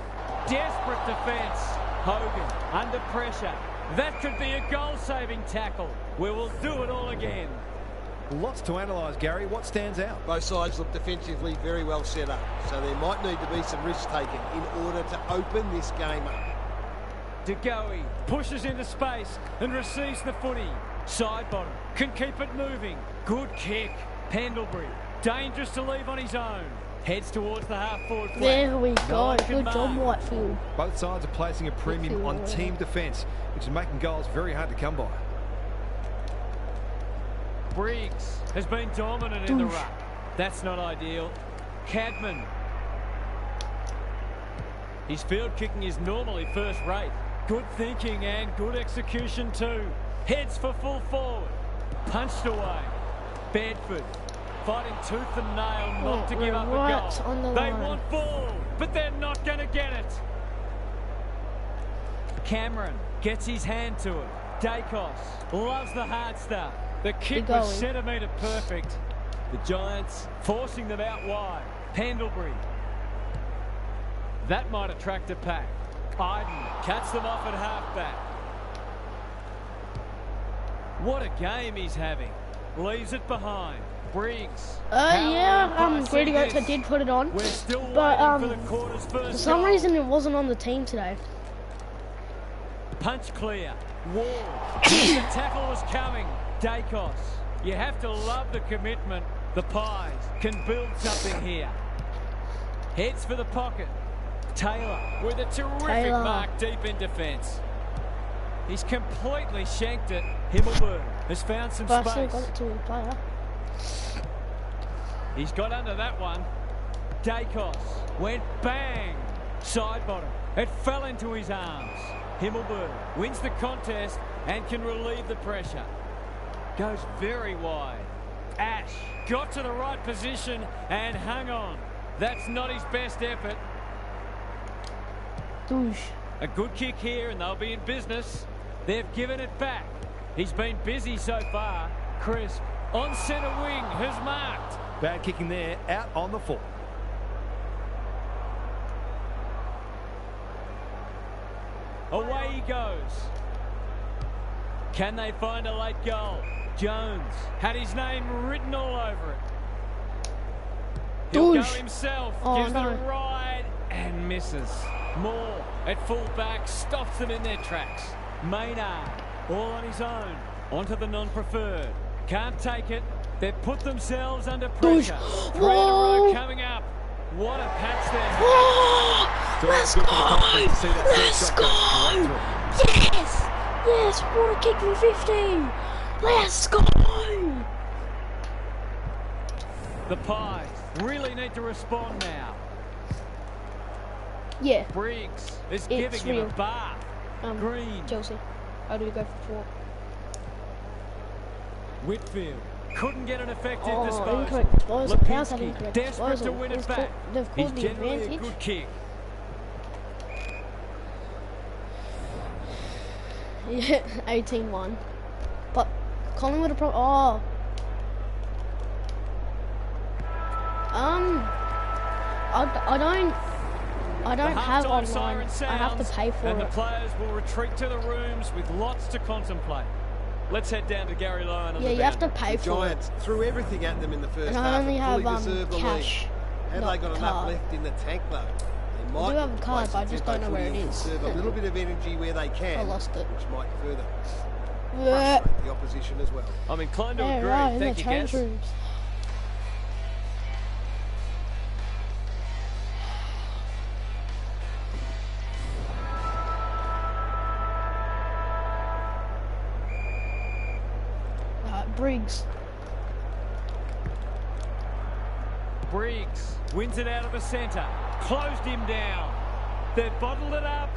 Speaker 1: Desperate defence. Hogan under pressure. That could be a goal-saving tackle. We will do it all again.
Speaker 3: Lots to analyse, Gary. What stands out?
Speaker 4: Both sides look defensively very well set up, so there might need to be some risks taken in order to open this game up.
Speaker 1: De Goey pushes into space and receives the footy. Side bottom, can keep it moving. Good kick. Pendlebury, dangerous to leave on his own. Heads towards the half-forward flank.
Speaker 2: There we go. Good job, Whitefield.
Speaker 3: Both sides are placing a premium on team defence, which is making goals very hard to come by.
Speaker 1: Briggs has been dominant in the ruck. That's not ideal. Cadman. His field kicking is normally first rate. Good thinking and good execution too. Heads for full forward. Punched away. Bedford fighting tooth and nail not to give up a goal. They want ball, but they're not going to get it. Cameron gets his hand to it. Dacos loves the hard stuff. The kick was centimetre perfect. The Giants forcing them out wide. Pendlebury. That might attract a pack. Iden cuts them off at halfback. What a game he's having. Leaves it behind. Briggs.
Speaker 2: Greedy Goats, I did put it on.
Speaker 1: We're still
Speaker 2: but
Speaker 1: for the quarter's first
Speaker 2: for some
Speaker 1: goal.
Speaker 2: reason it wasn't on the team today.
Speaker 1: Punch clear. Wall. The tackle was coming. Dacos. You have to love the commitment. The Pies can build something here. Heads for the pocket. Taylor with a terrific mark deep in defence. He's completely shanked it. Himmelberg has found some space.
Speaker 2: Got it to a player.
Speaker 1: He's got under that one. Dacos went bang. Side bottom. It fell into his arms. Himmelberg wins the contest and can relieve the pressure. Goes very wide. Ash got to the right position and hung on. That's not his best effort.
Speaker 2: Douche.
Speaker 1: A good kick here and they'll be in business. They've given it back. He's been busy so far. Crisp on centre wing has marked.
Speaker 3: Bad kicking there, out on the full.
Speaker 1: Away he goes. Can they find a late goal? Jones had his name written all over it. He'll go himself, gives it a ride and misses. Moore at full-back stops them in their tracks. Maynard all on his own. Onto the non-preferred. Can't take it. They've put themselves under pressure. 3 in a row coming up. What a patch there.
Speaker 2: Let's go! Let's go! Yes! Yes! What a kick for 15! Let's go!
Speaker 1: The Pies really need to respond now.
Speaker 2: Yeah.
Speaker 1: Briggs is giving him a bath. Green.
Speaker 2: Chelsea. How do we go for 4?
Speaker 1: Whitfield couldn't get an effective disposal.
Speaker 2: Incorrect disposal. How's that incorrect
Speaker 1: desperate
Speaker 2: disposal?
Speaker 1: to win it back.
Speaker 2: They've called the advantage.
Speaker 1: A good kick.
Speaker 2: Yeah, 18-1. But Collingwood are probably... I don't have online. I have to pay for it.
Speaker 1: And the players will retreat to the rooms with lots to contemplate. Let's head down to Gary Lyon on the
Speaker 2: you have to pay for
Speaker 4: Giants threw everything at them in the first half.
Speaker 2: I only have
Speaker 4: cash. Had they got enough
Speaker 2: card.
Speaker 4: left in the tank though? They might
Speaker 2: I do have a card, but I just don't know where it is.
Speaker 4: Conserve a little bit of energy where they can.
Speaker 2: I lost it.
Speaker 4: Which might further. frustrate the opposition as well.
Speaker 1: I'm inclined to agree.
Speaker 2: Right,
Speaker 1: Thank you, Gaz.
Speaker 2: Briggs.
Speaker 1: Briggs wins it out of the centre. Closed him down. They've bottled it up.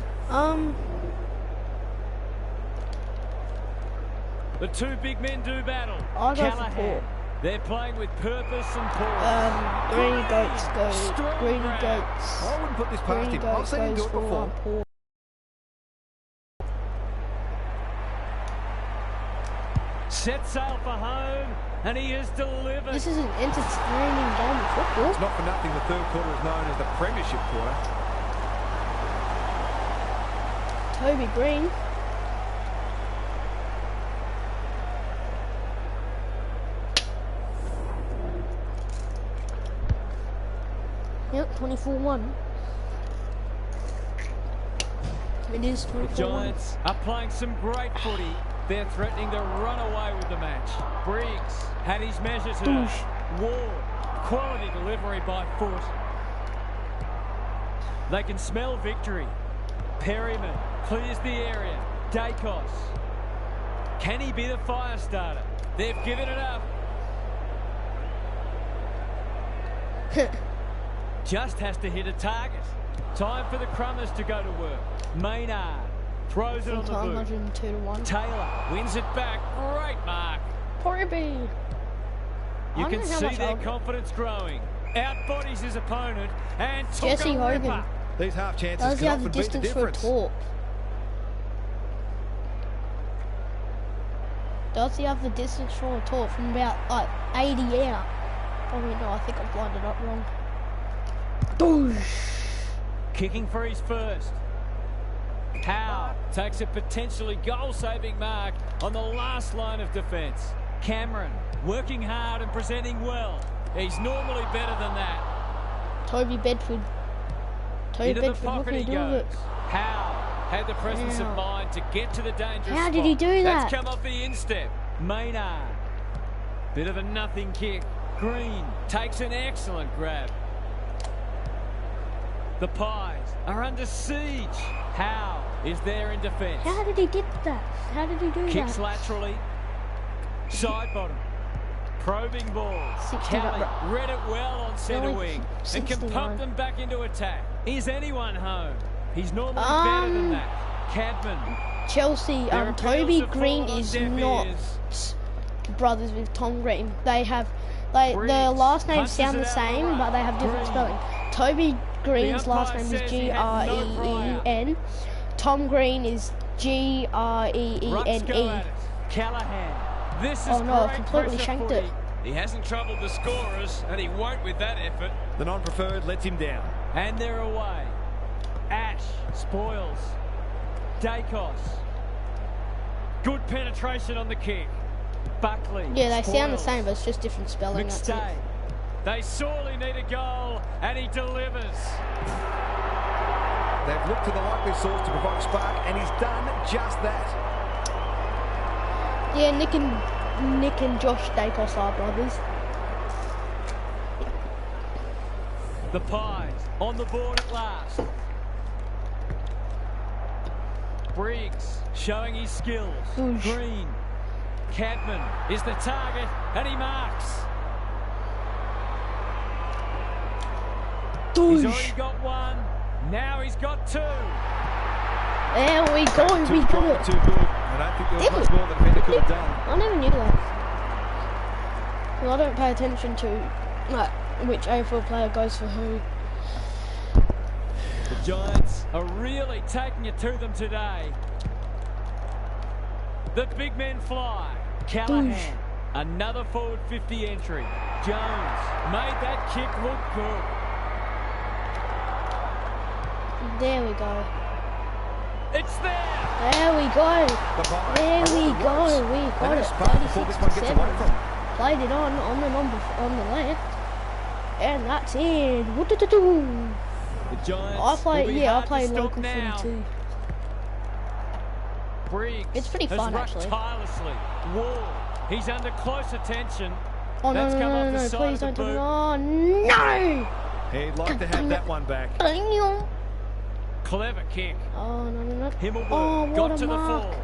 Speaker 1: The two big men do battle.
Speaker 2: I'll go for
Speaker 1: Callahan.
Speaker 2: Port.
Speaker 1: They're playing with purpose and pause.
Speaker 2: Greeny Goats go.
Speaker 1: Strong
Speaker 2: Greeny
Speaker 1: grab.
Speaker 2: Goats.
Speaker 3: I wouldn't put this past
Speaker 2: Greeny
Speaker 3: him. I've
Speaker 2: Goats
Speaker 3: seen him do
Speaker 2: goes
Speaker 3: it
Speaker 2: for
Speaker 3: before.
Speaker 2: Port.
Speaker 1: Set sail for home, and he has delivered.
Speaker 2: This is an entertaining game of football.
Speaker 3: It's not for nothing the third quarter is known as the Premiership quarter.
Speaker 2: Toby Green. Yep, 24-1. It is 24-1.
Speaker 1: The Giants are playing some great footy. They're threatening to run away with the match. Briggs had his measure today. Ward, quality delivery by foot. They can smell victory. Perryman clears the area. Dacos. Can he be the fire starter? They've given it up. Just has to hit a target. Time for the Crummers to go to work. Maynard throws it on the boot.
Speaker 2: 102-1.
Speaker 1: Taylor wins it back. Great mark.
Speaker 2: Corby.
Speaker 1: You can see their confidence growing. Outbodies his opponent and took
Speaker 2: Jesse
Speaker 1: a
Speaker 2: Hogan.
Speaker 1: ripper.
Speaker 3: These half chances
Speaker 2: Does
Speaker 3: can
Speaker 2: he have the
Speaker 3: often beat the
Speaker 2: distance for a
Speaker 3: difference.
Speaker 2: talk? Does he have the distance for a talk from about like 80 out? Probably no, I think I've lined it up wrong. Doosh.
Speaker 1: Kicking for his first. Howe takes a potentially goal-saving mark on the last line of defence. Cameron working hard and presenting well. He's normally better than that.
Speaker 2: Toby Bedford. Toby
Speaker 1: Into the
Speaker 2: Bedford, what
Speaker 1: pocket
Speaker 2: can
Speaker 1: he
Speaker 2: he do with it?
Speaker 1: goes. Howe had the presence of mind to get to the dangerous
Speaker 2: How
Speaker 1: spot.
Speaker 2: did he do that?
Speaker 1: That's come off the instep. Maynard. Bit of a nothing kick. Green takes an excellent grab. The Pies are under siege. Howe is there in defence.
Speaker 2: How did he get that? How did he do
Speaker 1: Kicks
Speaker 2: that?
Speaker 1: laterally. Side bottom. Probing ball.
Speaker 2: 60
Speaker 1: Kelly
Speaker 2: up.
Speaker 1: read it well on centre
Speaker 2: Really?
Speaker 1: wing and can
Speaker 2: 69.
Speaker 1: pump them back into attack. Is anyone home? He's normally better than that. Cadman.
Speaker 2: Chelsea,
Speaker 1: Their
Speaker 2: Toby
Speaker 1: appeals have
Speaker 2: Green
Speaker 1: fallen on
Speaker 2: is
Speaker 1: deaf
Speaker 2: not
Speaker 1: ears.
Speaker 2: brothers with Tom Green. They have, like,
Speaker 1: Briggs
Speaker 2: their last names
Speaker 1: punches
Speaker 2: sound
Speaker 1: it
Speaker 2: the
Speaker 1: out
Speaker 2: same,
Speaker 1: right.
Speaker 2: but they have different
Speaker 1: Green.
Speaker 2: spelling. Toby Green's
Speaker 1: The
Speaker 2: last
Speaker 1: umpire
Speaker 2: name is
Speaker 1: says he had no
Speaker 2: Green. Tom Green is
Speaker 1: Rucks go
Speaker 2: Green.
Speaker 1: at it. Callahan. This is
Speaker 2: Oh no, I
Speaker 1: great
Speaker 2: completely
Speaker 1: pressure
Speaker 2: shanked
Speaker 1: footy.
Speaker 2: it.
Speaker 5: He hasn't troubled the scorers, and he won't with that effort.
Speaker 3: The non-preferred lets him down.
Speaker 1: And they're away. Ash spoils. Dacos. Good penetration on the kick. Buckley.
Speaker 2: Yeah, they sound the
Speaker 1: spoils.
Speaker 2: same, but it's just different spelling. That's it.
Speaker 1: McStay. They sorely need a goal, and he delivers.
Speaker 3: They've looked to the likely source to provide a spark, and he's done just that.
Speaker 2: Yeah, Nick and Josh Dacos are brothers.
Speaker 1: The Pies on the board at last. Briggs showing his skills.
Speaker 2: Oosh.
Speaker 1: Green. Cadman is the target, and he marks. He's already got one. Now he's got two.
Speaker 2: There we go, we got it.
Speaker 3: Too good. I don't think there was much more that Defender could have done.
Speaker 2: I never knew that. Well, I don't pay attention to like which AFL player goes for who.
Speaker 1: The Giants are really taking it to them today. The big men fly. Callahan, another forward 50 entry. Jones made that kick look good.
Speaker 2: There we go.
Speaker 1: It's there.
Speaker 2: There we go. There we go. We got it. 36-7. Played it on the number on the left, and that's in. Woo-doo-doo-doo.
Speaker 1: The Giants
Speaker 2: I play
Speaker 1: will be
Speaker 2: yeah, I
Speaker 1: hard to
Speaker 2: play
Speaker 1: stop
Speaker 2: local
Speaker 1: now.
Speaker 2: footy too.
Speaker 5: Briggs
Speaker 2: It's pretty fun,
Speaker 5: has
Speaker 2: actually.
Speaker 5: tirelessly. Wall. He's under close attention.
Speaker 2: Oh, no,
Speaker 5: That's come off the
Speaker 2: no,
Speaker 5: side
Speaker 2: please
Speaker 5: of the
Speaker 2: don't do it.
Speaker 5: boot.
Speaker 2: Oh, no!
Speaker 3: He'd like to have that one back.
Speaker 2: Oh,
Speaker 5: Clever kick.
Speaker 2: no, no, no.
Speaker 5: Himmelberg
Speaker 2: Oh, what
Speaker 5: got
Speaker 2: a
Speaker 5: to the
Speaker 2: mark.
Speaker 5: full.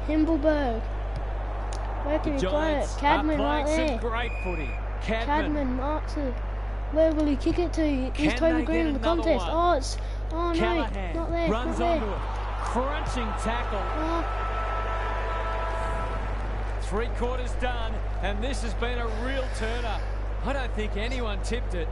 Speaker 2: Himmelberg. Where can he play it?
Speaker 5: Giants
Speaker 2: Cadman
Speaker 5: are
Speaker 2: right
Speaker 5: playing
Speaker 2: there.
Speaker 5: some great footy. Cadman.
Speaker 2: Cadman marks it. Where will he kick it to? Is
Speaker 5: Can
Speaker 2: Toby
Speaker 5: they
Speaker 2: Green
Speaker 5: get
Speaker 2: in the
Speaker 5: another
Speaker 2: contest?
Speaker 5: one?
Speaker 2: Oh, it's... Oh, no.
Speaker 5: Callahan
Speaker 2: Not there.
Speaker 5: runs
Speaker 2: not
Speaker 5: onto
Speaker 2: there.
Speaker 5: it. Crunching tackle.
Speaker 2: Oh,
Speaker 5: 3/4 done, and this has been a real turner. I don't think anyone tipped it.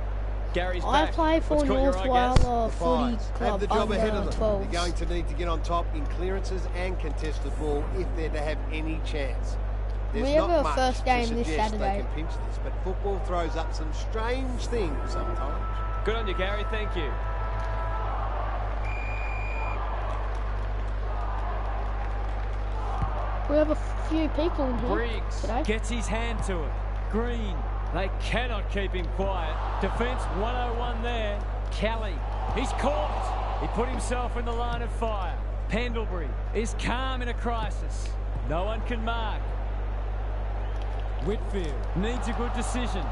Speaker 5: Gary's
Speaker 2: I
Speaker 5: back.
Speaker 2: play for
Speaker 5: What's caught your
Speaker 2: North
Speaker 5: eye, Gaz?
Speaker 2: Wales
Speaker 4: The
Speaker 2: Footy
Speaker 4: Fives
Speaker 2: Club
Speaker 4: have the job ahead of
Speaker 2: under
Speaker 4: them.
Speaker 2: 12s.
Speaker 4: They're going to need to get on top in clearances and contested ball if they're to have any chance. There's
Speaker 2: We have
Speaker 4: not
Speaker 2: a
Speaker 4: much
Speaker 2: first
Speaker 4: to
Speaker 2: game this
Speaker 4: suggest
Speaker 2: Saturday.
Speaker 4: They can pinch this, but football throws up some strange things sometimes.
Speaker 5: Good on you, Gary. Thank you.
Speaker 2: We have a few people in here
Speaker 5: Briggs
Speaker 2: today.
Speaker 5: gets his hand to it. Green. They cannot keep him quiet. Defence 101 there. Kelly. He's caught. He put himself in the line of fire. Pendlebury is calm in a crisis. No one can mark. Whitfield needs a good decision.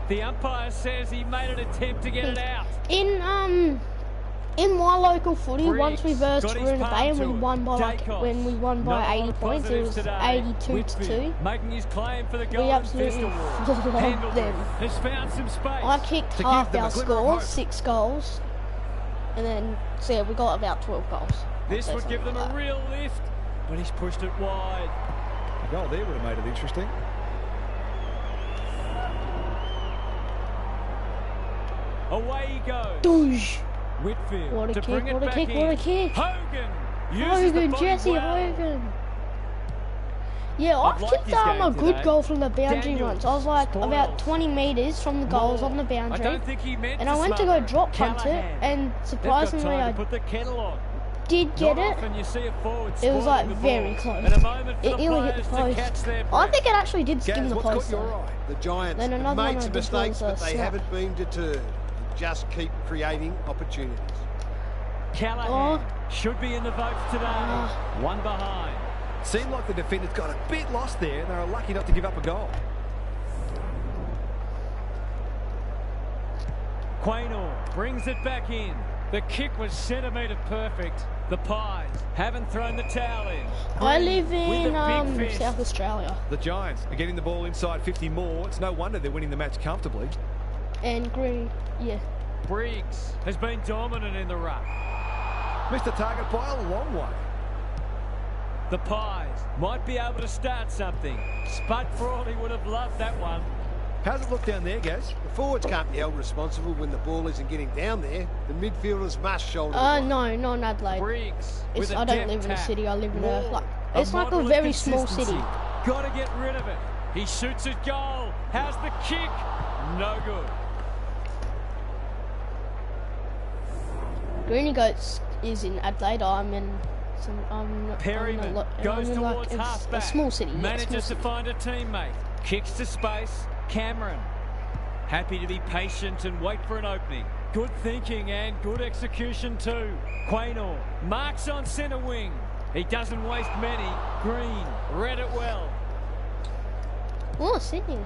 Speaker 5: The umpire says he made an attempt to get it out.
Speaker 2: In my local footy,
Speaker 5: Briggs
Speaker 2: once we versed
Speaker 5: got his
Speaker 2: Warringah Bay and
Speaker 5: palm
Speaker 2: we
Speaker 5: to
Speaker 2: won
Speaker 5: it.
Speaker 2: by like,
Speaker 5: Dacos.
Speaker 2: when we won by
Speaker 5: Not a lot
Speaker 2: 80
Speaker 5: of
Speaker 2: points, it
Speaker 5: positives
Speaker 2: was
Speaker 5: today.
Speaker 2: 82
Speaker 5: Whitfield
Speaker 2: to 2.
Speaker 5: making his claim for the
Speaker 2: We
Speaker 5: Golden
Speaker 2: absolutely
Speaker 5: Fist Award.
Speaker 2: flogged
Speaker 5: Pendlebury
Speaker 2: them.
Speaker 5: has found some space.
Speaker 2: I kicked
Speaker 3: To
Speaker 2: half
Speaker 3: give them
Speaker 2: our
Speaker 3: a glimmer of
Speaker 2: score,
Speaker 3: hope.
Speaker 2: 6 goals, and then so yeah, we got about 12 goals.
Speaker 5: This
Speaker 2: I'd say
Speaker 5: would give
Speaker 2: something
Speaker 5: them
Speaker 2: like
Speaker 5: a
Speaker 2: that.
Speaker 5: real lift, but he's pushed it wide.
Speaker 3: A goal there would have made it interesting.
Speaker 5: Away he goes.
Speaker 2: Douche.
Speaker 5: Whitfield
Speaker 2: What a
Speaker 5: to
Speaker 2: kick,
Speaker 5: bring it
Speaker 2: what a
Speaker 5: back
Speaker 2: kick,
Speaker 5: in.
Speaker 2: what a kick.
Speaker 5: Hogan uses the
Speaker 2: Hogan,
Speaker 5: body
Speaker 2: Jesse
Speaker 5: well.
Speaker 2: Hogan. Yeah,
Speaker 5: I've
Speaker 2: I've
Speaker 5: liked
Speaker 2: kicked
Speaker 5: his game
Speaker 2: a good
Speaker 5: today.
Speaker 2: goal from the boundary
Speaker 5: Daniels
Speaker 2: once. I was like about
Speaker 5: spoils.
Speaker 2: 20 metres from the goals
Speaker 5: Moore.
Speaker 2: on the
Speaker 5: I
Speaker 2: boundary.
Speaker 5: don't think he meant
Speaker 2: And
Speaker 5: to
Speaker 2: I went to
Speaker 5: smother
Speaker 2: go
Speaker 5: it.
Speaker 2: drop punt it,
Speaker 5: Callahan.
Speaker 2: and
Speaker 5: They've got
Speaker 2: surprisingly
Speaker 5: time to
Speaker 2: I
Speaker 5: put the kettle on.
Speaker 2: did get
Speaker 5: Not
Speaker 2: it.
Speaker 5: often you see a forward
Speaker 2: It was like
Speaker 5: spoiling the
Speaker 2: very
Speaker 5: ball.
Speaker 2: close.
Speaker 5: And a moment for
Speaker 2: It
Speaker 5: the
Speaker 2: nearly hit the
Speaker 5: players to
Speaker 2: post.
Speaker 5: catch their
Speaker 2: I
Speaker 5: breath.
Speaker 2: think it actually did skim
Speaker 3: Gaz,
Speaker 2: the
Speaker 3: what's
Speaker 2: post
Speaker 3: caught your
Speaker 2: though.
Speaker 3: eye?
Speaker 4: The Giants
Speaker 2: Then
Speaker 4: have
Speaker 2: another one
Speaker 4: made
Speaker 2: I
Speaker 4: some
Speaker 2: did
Speaker 4: mistakes,
Speaker 2: was,
Speaker 4: but they
Speaker 2: snap.
Speaker 4: haven't been deterred. They just keep creating opportunities.
Speaker 5: Callahan should be in the votes today. One behind.
Speaker 3: Seemed like the defenders got a bit lost there, and they were lucky not to give up a goal.
Speaker 5: Quaynor brings it back in. The kick was centimetre perfect. The Pies haven't thrown the towel in.
Speaker 2: I
Speaker 5: Green
Speaker 2: live
Speaker 5: with a
Speaker 2: in
Speaker 5: big fist.
Speaker 2: South Australia,
Speaker 3: The Giants are getting the ball inside 50 more. It's no wonder they're winning the match comfortably.
Speaker 2: and Green, yeah.
Speaker 5: Briggs has been dominant in the ruck.
Speaker 3: Missed the target by a long way.
Speaker 5: The Pies might be able to start something. Spud Frawley would have loved that one.
Speaker 3: How's it look down there, Gaz?
Speaker 4: The forwards can't be held responsible when the ball isn't getting down there. The midfielders must shoulder the blame.
Speaker 2: No, not in Adelaide.
Speaker 5: Briggs
Speaker 2: It's,
Speaker 5: with a
Speaker 2: I don't
Speaker 5: deft
Speaker 2: live in a
Speaker 5: tap.
Speaker 2: city. I live in
Speaker 5: Moore,
Speaker 2: a like. It's like a
Speaker 5: model of
Speaker 2: very small city.
Speaker 5: consistency. Got to get rid of it. He shoots it goal. How's the kick? No good.
Speaker 2: Greeny Goats is in Adelaide. I'm in some.
Speaker 5: Perryman goes towards half-back.
Speaker 2: a small city. Yeah,
Speaker 5: Manages
Speaker 2: small
Speaker 5: to
Speaker 2: city.
Speaker 5: find a teammate. Kicks to space. Cameron. Happy to be patient and wait for an opening. Good thinking and good execution too. Quaynor marks on centre wing. He doesn't waste many. Green read it well.
Speaker 2: Oh, Sydney.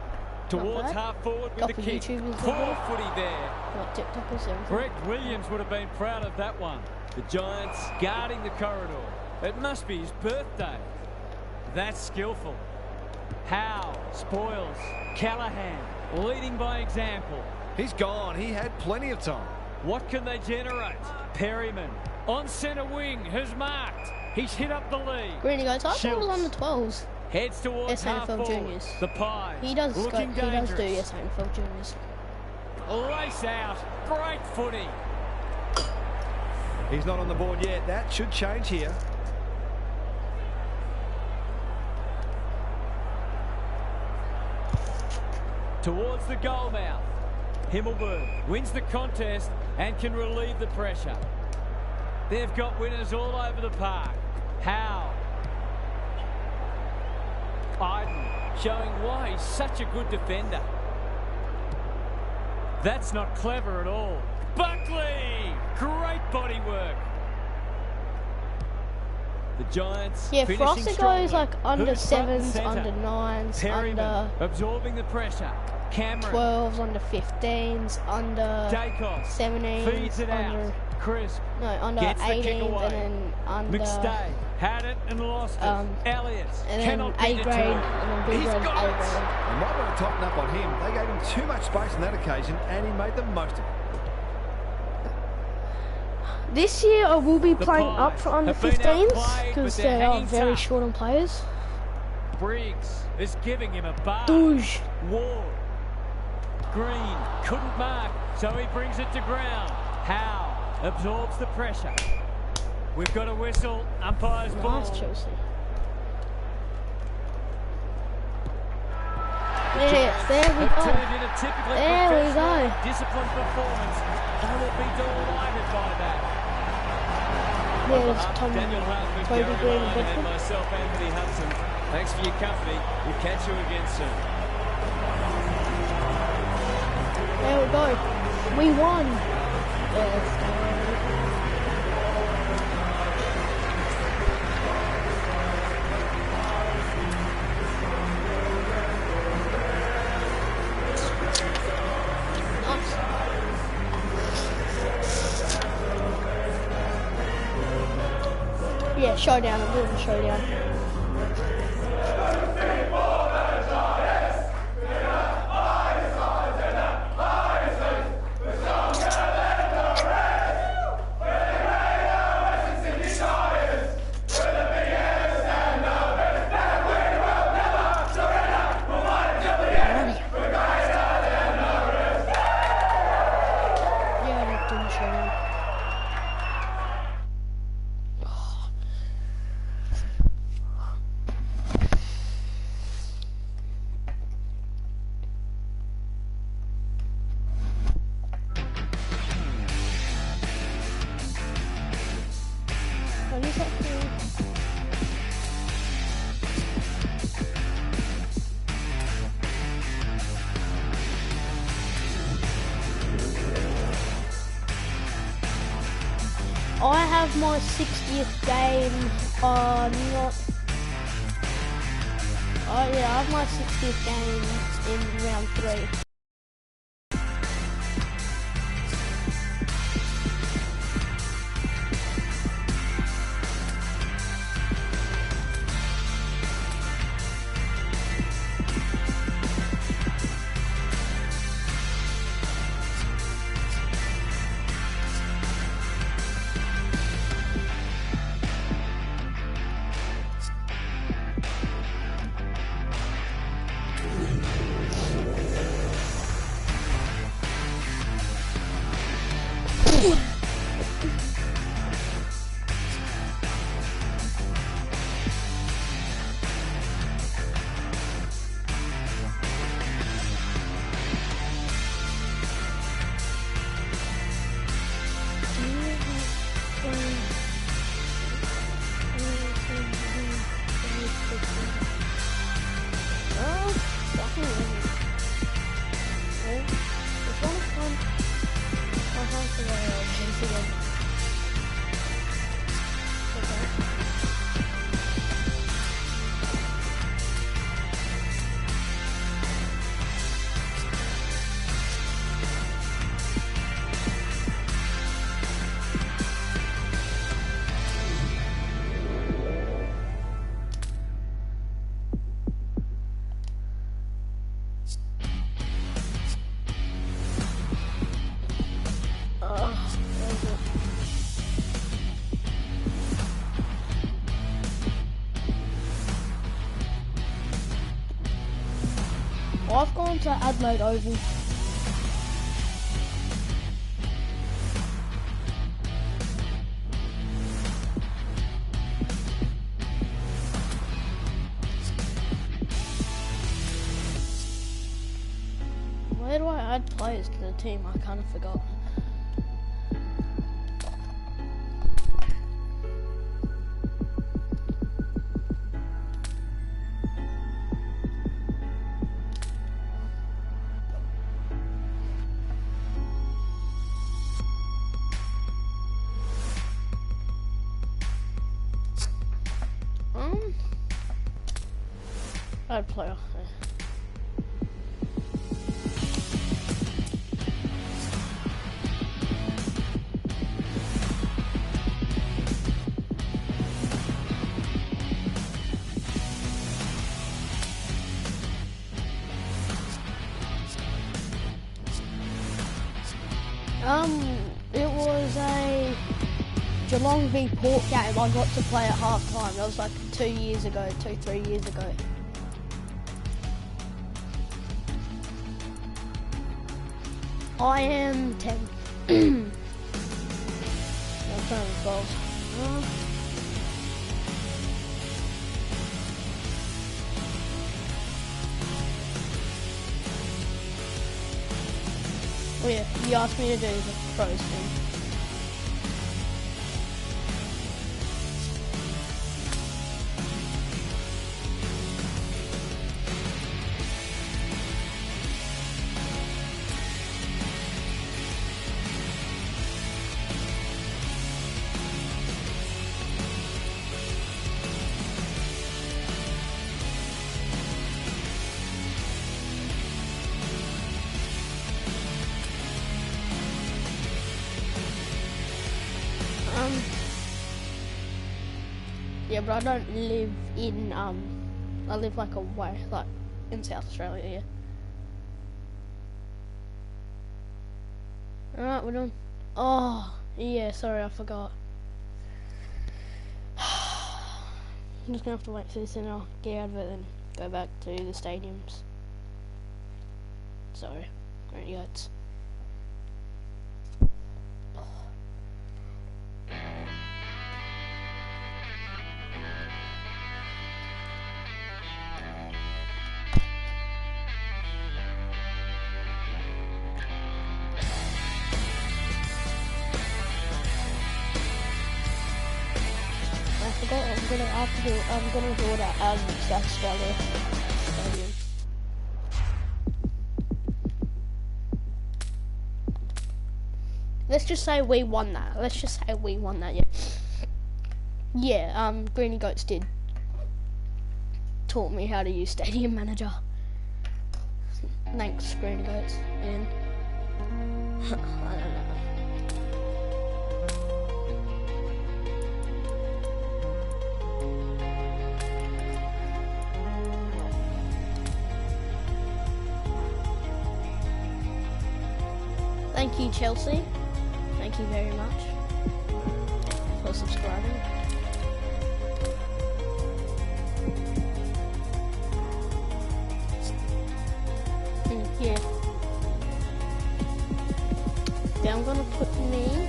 Speaker 5: Towards
Speaker 2: bad.
Speaker 5: half forward with
Speaker 2: Couple
Speaker 5: the kick.
Speaker 2: YouTubers
Speaker 5: Poor
Speaker 2: there.
Speaker 5: footy there.
Speaker 2: What TikTokers? Everything.
Speaker 5: Greg Williams would have been proud of that one. The Giants guarding the corridor. It must be his birthday. That's skillful. Howe spoils. Callahan leading by example.
Speaker 3: He's gone. He had plenty of time.
Speaker 5: What can they generate? Perryman on centre wing has marked. He's hit up the lead.
Speaker 2: Greeny Goats. I thought it was
Speaker 5: Schultz
Speaker 2: on the 12s.
Speaker 5: heads towards half
Speaker 2: SANFL
Speaker 5: forward.
Speaker 2: juniors.
Speaker 5: The Pies
Speaker 2: He does do
Speaker 5: looking dangerous.
Speaker 2: SANFL juniors.
Speaker 5: Lace out. Great footy.
Speaker 3: He's not on the board yet. That should change here.
Speaker 5: Towards the goal mouth. Himmelberg wins the contest and can relieve the pressure. They've got winners all over the park. Howe. Iden showing why he's such a good defender. That's not clever at all. Buckley! Great body work. The Giants
Speaker 2: Yeah, for us
Speaker 5: finishing
Speaker 2: it goes
Speaker 5: strongly.
Speaker 2: like under
Speaker 5: Who's front and
Speaker 2: 7s,
Speaker 5: centre?
Speaker 2: under 9s,
Speaker 5: Perryman
Speaker 2: under
Speaker 5: absorbing the pressure. Cameron.
Speaker 2: 12s, under 15s, under
Speaker 5: Dacos
Speaker 2: 17s,
Speaker 5: feeds it
Speaker 2: under
Speaker 5: out. Crisp
Speaker 2: under
Speaker 5: gets the kick
Speaker 2: 18s,
Speaker 5: away.
Speaker 2: and then under
Speaker 5: McStay had it and lost it. Elliott
Speaker 2: and then
Speaker 5: cannot
Speaker 2: A
Speaker 5: be
Speaker 2: grade,
Speaker 5: deterred.
Speaker 2: and then B
Speaker 5: He's
Speaker 2: grade, A
Speaker 5: got it.
Speaker 2: grade.
Speaker 3: They might want to tighten up on him. They gave him too much space on that occasion, and he made the most of it.
Speaker 2: This year I will be
Speaker 5: The
Speaker 2: playing
Speaker 5: Pies
Speaker 2: up for under
Speaker 5: have been
Speaker 2: 15s
Speaker 5: outplayed,
Speaker 2: because
Speaker 5: but they're
Speaker 2: they are
Speaker 5: hanging
Speaker 2: very
Speaker 5: tough.
Speaker 2: short on players.
Speaker 5: Briggs is giving him a bar.
Speaker 2: Douche.
Speaker 5: Ward. Green couldn't mark, so he brings it to ground. Howe absorbs the pressure. We've got a whistle. Umpire's ball.
Speaker 2: Nice Chelsea. Yeah, there we
Speaker 5: Have
Speaker 2: go.
Speaker 5: turned in a typically
Speaker 2: There we
Speaker 5: professional,
Speaker 2: go.
Speaker 5: disciplined performance. They will be delighted by that.
Speaker 2: There's Tom,
Speaker 5: Daniel Hartford,
Speaker 2: Toby
Speaker 5: Gary
Speaker 2: Green,
Speaker 5: Lyman, and
Speaker 2: Bedford.
Speaker 5: myself, Anthony Hudson. Thanks for your company. We'll catch you again soon.
Speaker 2: There we go. We won. Yeah. Yeah, showdown. I'm doing a showdown. Yeah, I'm doing a showdown. What is that thing? I have my 60th game, not... Oh yeah, I have my 60th game in round 3. I've gone to Adelaide Oval. Where do I add players to the team? I kind of forgot. I'd play off there. It was a Geelong v Port game. I got to play at half time. That was like 3 years ago. I am 10. I'm trying to goals. Oh yeah, you asked me to do the pros thing. Yeah, but I don't live in, I live like away, like in South Australia, yeah. Alright, we're done. Oh, yeah, sorry, I forgot. I'm just gonna have to wait for this and I'll get out of it and go back to the stadiums. Sorry, great goats. I'm gonna do that as South Australia Stadium. Let's just say we won that. Yeah. Yeah, Greeny Goats did taught me how to use Stadium Manager. Thanks, Greeny Goats. And I don't know. Thank you, Chelsea. Thank you very much for subscribing. Yeah. Yeah, I'm gonna put me.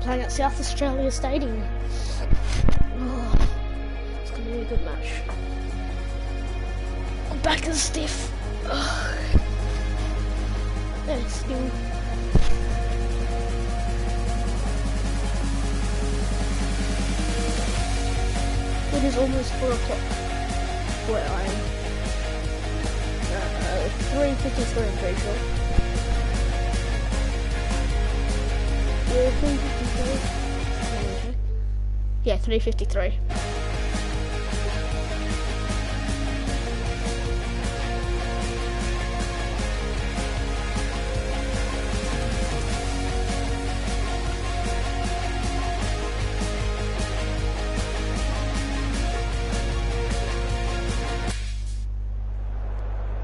Speaker 2: Playing at South Australia Stadium. Oh, it's gonna be a good match. My back is stiff. Oh. It's still. It is almost 4 o'clock where I am. 3:53, I'm pretty sure. Yeah, 3:53. Yeah, 3:53.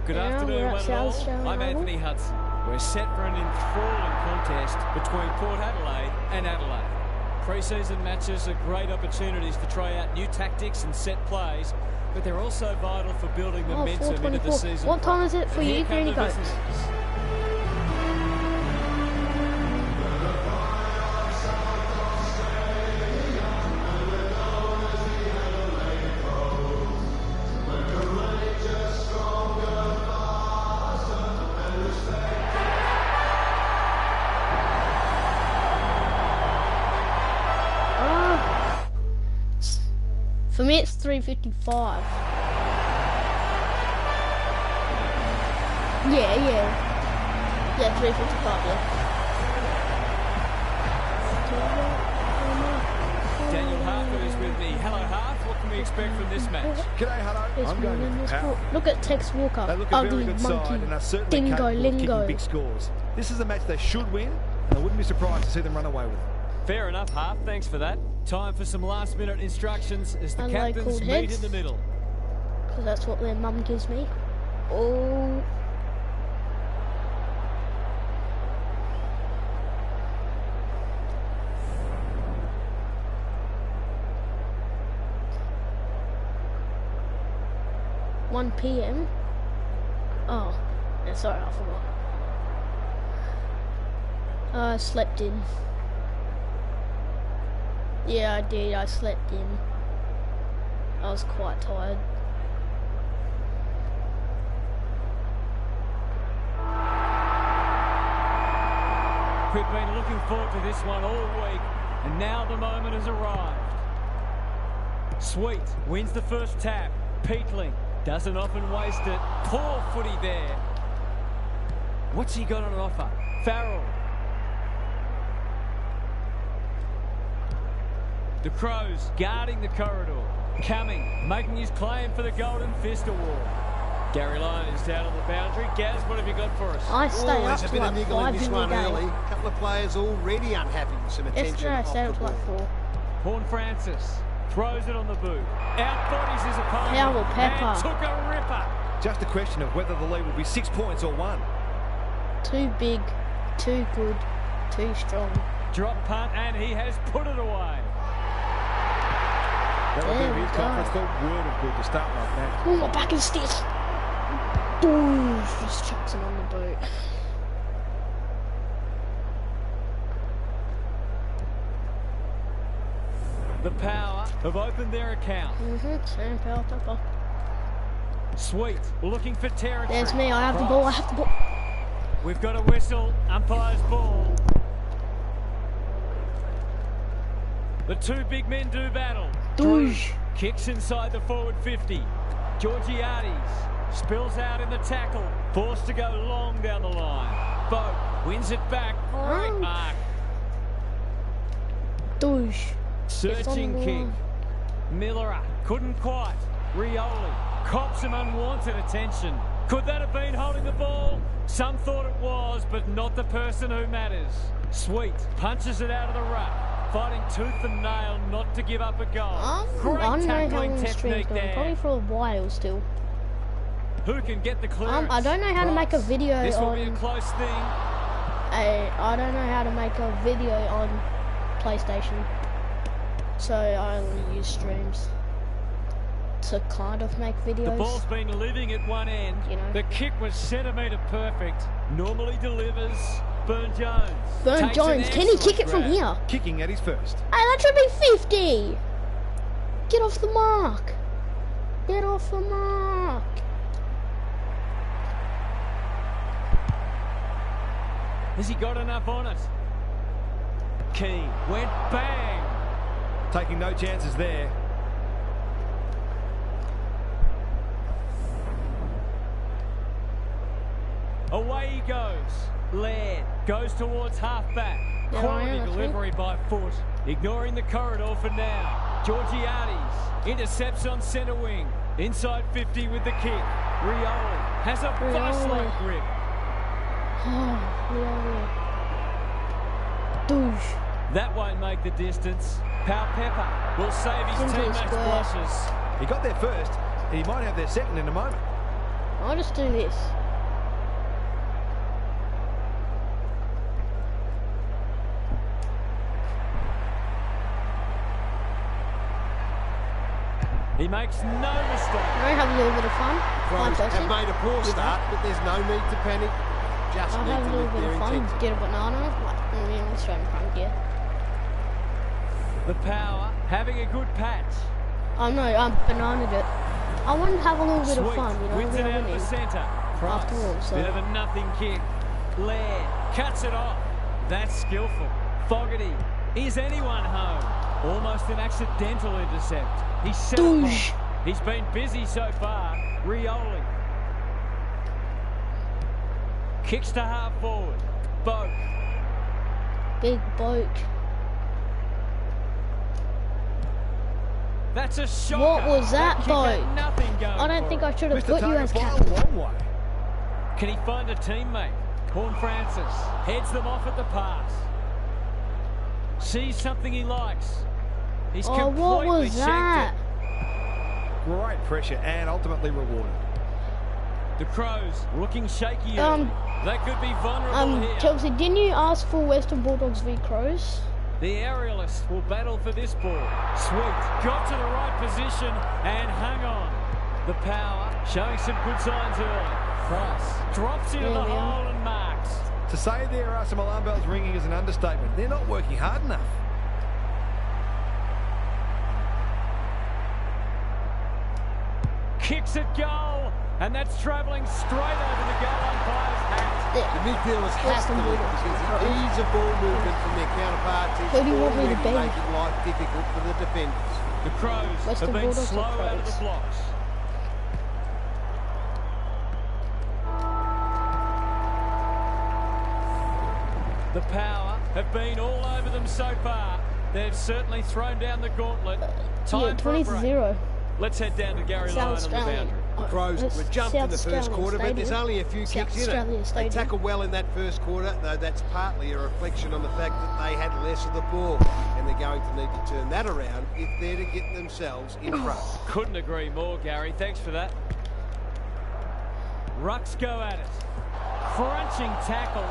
Speaker 5: Good afternoon, one and all. I'm Anthony Hudson. We're set for an enthralling contest between Port Adelaide and Adelaide. Pre-season matches are great opportunities to try out new tactics and set plays but they're also vital for building momentum into the
Speaker 2: 4:24.
Speaker 5: season.
Speaker 2: What time is it for you, Greeny Goats? For me, it's 3:55. Yeah, 3:55. Yeah.
Speaker 5: Daniel Harper is with me. Hello, Harth. What can we expect from this match?
Speaker 3: G'day, Hutto. I'm going with Power.
Speaker 2: Look at Tex Walker.
Speaker 3: They look a
Speaker 2: Ugly
Speaker 3: very good
Speaker 2: monkey.
Speaker 3: side and are certainly
Speaker 2: Dingo
Speaker 3: capable of
Speaker 2: lingo.
Speaker 3: kicking big scores. This is a match they should win, and I wouldn't be surprised to see them run away with it.
Speaker 5: Fair enough, Harth. Thanks for that. Time for some last-minute instructions as the
Speaker 2: And
Speaker 5: captains
Speaker 2: called
Speaker 5: meet
Speaker 2: heads.
Speaker 5: in the middle.
Speaker 2: Because that's what their mum gives me. Oh. (1 p.m.) Oh, yeah, sorry, I forgot. I slept in. Yeah, I did. I slept in. I was quite tired.
Speaker 5: We've been looking forward to this one all week, and now the moment has arrived. Sweet wins the first tap. Peatling doesn't often waste it. Poor footy there. What's he got on offer? Farrell. The Crows guarding the corridor. Cumming making his claim for the Golden Fist Award. Gary Lyon is down on the boundary. Gaz, what have you got for us?
Speaker 2: I stay up
Speaker 4: There's a
Speaker 2: to
Speaker 4: bit of
Speaker 2: like
Speaker 4: niggle in
Speaker 2: 5
Speaker 4: this
Speaker 2: in the
Speaker 4: one early.
Speaker 2: game.
Speaker 4: A couple of players already unhappy with some attention
Speaker 2: Yesterday I
Speaker 4: off
Speaker 2: stayed
Speaker 4: the
Speaker 2: up to
Speaker 4: ball.
Speaker 2: like 4.
Speaker 5: Horn Francis throws it on the boot. Outbodies his opponent.
Speaker 2: Powell Pepper.
Speaker 5: And took a ripper.
Speaker 3: Just a question of whether the lead will be 6 points or 1.
Speaker 2: Too big, too good, too strong.
Speaker 5: Drop punt, and he has put it away.
Speaker 3: That will
Speaker 2: There
Speaker 3: do
Speaker 2: we
Speaker 3: his
Speaker 2: go.
Speaker 3: conference call word of good to start like that.
Speaker 2: Oh, my back is stiff. Ooh, just chucks him on the boot.
Speaker 5: The Power have opened their account.
Speaker 2: Sam Powell Pepper.
Speaker 5: Sweet, looking for territory.
Speaker 2: There's me, I have the ball, I have the ball.
Speaker 5: We've got a whistle, umpire's ball. The two big men do battle.
Speaker 2: Douche.
Speaker 5: Kicks inside the forward 50. Georgiades spills out in the tackle. Forced to go long down the line. Boat wins it back. Great
Speaker 2: Oh.
Speaker 5: mark.
Speaker 2: Douche.
Speaker 5: Searching
Speaker 2: It's on the
Speaker 5: kick.
Speaker 2: line.
Speaker 5: Miller couldn't quite. Rioli cops some unwanted attention. Could that have been holding the ball? Some thought it was, but not the person who matters. Sweet punches it out of the ruck. Fighting tooth and nail not to give up a goal.
Speaker 2: I
Speaker 5: Great
Speaker 2: don't know how
Speaker 5: tackling
Speaker 2: long the stream's
Speaker 5: technique
Speaker 2: going.
Speaker 5: there.
Speaker 2: Probably for a while still.
Speaker 5: Who can get the clearance?
Speaker 2: I don't know how to make a video
Speaker 5: This will
Speaker 2: on.
Speaker 5: be a close thing.
Speaker 2: I don't know how to make a video on PlayStation, so I only use streams to kind of make videos.
Speaker 5: The ball's been living at one end.
Speaker 2: You know.
Speaker 5: The kick was centimetre perfect. Normally delivers. Burn-Jones.
Speaker 2: Burn-Jones, can he kick it from here?
Speaker 3: Kicking at his first.
Speaker 2: Hey, that should be 50. Get off the mark. Get off the mark.
Speaker 5: Has he got enough on it? Key went bang.
Speaker 3: Taking no chances there.
Speaker 5: Away he goes. Laird goes towards half-back.
Speaker 2: Yeah,
Speaker 5: Quality
Speaker 2: I am,
Speaker 5: delivery by foot. Ignoring the corridor for now. Georgiades intercepts on centre wing. Inside 50 with the kick. Rioli has a bus-like grip.
Speaker 2: Douche.
Speaker 5: That won't make the distance. Pau Pepper will save his
Speaker 2: Into the
Speaker 5: teammates'
Speaker 2: square.
Speaker 5: blushes.
Speaker 3: He got there first, and he might have their second in a moment.
Speaker 2: I'll just do this.
Speaker 5: He makes no mistake.
Speaker 2: I have a little bit of fun.
Speaker 4: Crows
Speaker 2: Like
Speaker 4: have made a poor start, but there's no need to panic. Just
Speaker 2: I'll
Speaker 4: need
Speaker 2: have a
Speaker 4: to
Speaker 2: little
Speaker 4: lift
Speaker 2: bit
Speaker 4: their
Speaker 2: of fun.
Speaker 4: intensity.
Speaker 2: Get a banana. Like, I'm straight front gear.
Speaker 5: The Power having a good patch.
Speaker 2: Oh no, I bananaed it. I wanted to have a little bit of
Speaker 5: Sweet.
Speaker 2: fun, you know,
Speaker 5: Wins it out of the
Speaker 2: winning.
Speaker 5: centre.
Speaker 2: After all, so.
Speaker 5: Bit of a nothing kick. Laird cuts it off. That's skillful. Fogarty. Is anyone home? Almost an accidental intercept. He's set it
Speaker 2: Douche.
Speaker 5: up. He's been busy so far. Rioli. Kicks to half forward. Boak.
Speaker 2: Big boat.
Speaker 5: That's a shocker.
Speaker 2: What was that,
Speaker 5: kick
Speaker 2: though?
Speaker 5: had nothing going
Speaker 2: I don't
Speaker 5: for
Speaker 2: think
Speaker 5: it.
Speaker 2: I should have
Speaker 3: Mr.
Speaker 2: put you as
Speaker 3: Target
Speaker 2: captain.
Speaker 3: ball one way.
Speaker 5: Can he find a teammate? Horn Francis heads them off at the pass. Sees something he likes. He's
Speaker 2: Oh,
Speaker 5: completely
Speaker 2: what was
Speaker 5: shanked
Speaker 2: that?
Speaker 5: it.
Speaker 3: Great pressure and ultimately rewarded.
Speaker 5: The Crows looking shaky. Early. They could be vulnerable here.
Speaker 2: Chelsea, didn't you ask for Western Bulldogs v Crows?
Speaker 5: The aerialists will battle for this ball. Sweet. Got to the right position and hung on. The Power showing some good signs early. Price drops into the
Speaker 2: There we are.
Speaker 5: hole and marks.
Speaker 3: To say there are some alarm bells ringing is an understatement. They're not working hard enough.
Speaker 5: Kicks at goal. And that's travelling straight over the goal umpire's hat.
Speaker 4: The midfielders have to
Speaker 2: Western
Speaker 4: look
Speaker 2: Bulldogs.
Speaker 4: because the ease of ball movement from their counterparts is
Speaker 2: Who do you want me to
Speaker 4: already
Speaker 2: be?
Speaker 4: making life difficult for the defenders.
Speaker 5: The Crows
Speaker 2: Western
Speaker 5: have been
Speaker 2: Bulldogs or
Speaker 5: slow out of
Speaker 2: Crows?
Speaker 5: the blocks. The Power have been all over them so far. They've certainly thrown down the gauntlet. Time
Speaker 2: Yeah,
Speaker 5: for a
Speaker 2: 20 to
Speaker 5: break.
Speaker 2: 0.
Speaker 5: Let's head down to Gary Lyon on
Speaker 2: South
Speaker 5: the
Speaker 2: Australian.
Speaker 5: boundary.
Speaker 4: The Crows were jumped in the first quarter, but there's only a few
Speaker 2: South
Speaker 4: kicks in
Speaker 2: Australia
Speaker 4: it. They
Speaker 2: Stadium.
Speaker 4: tackled well in that first quarter, though that's partly a reflection on the fact that they had less of the ball, and they're going to need to turn that around if they're to get themselves in front.
Speaker 5: Couldn't agree more, Gary. Thanks for that. Rucks go at it. Crunching tackle.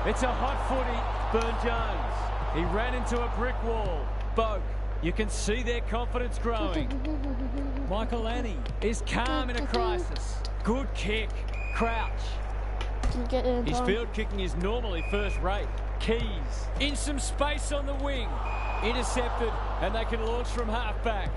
Speaker 5: It's a hot footy. Burn-Jones. He ran into a brick wall. Boak. You can see their confidence growing. Michael Annie is calm in a crisis. Good kick. Crouch.
Speaker 2: Didn't get there in
Speaker 5: His
Speaker 2: time.
Speaker 5: field kicking is normally first rate. Keys in some space on the wing. Intercepted, and they can launch from half-back.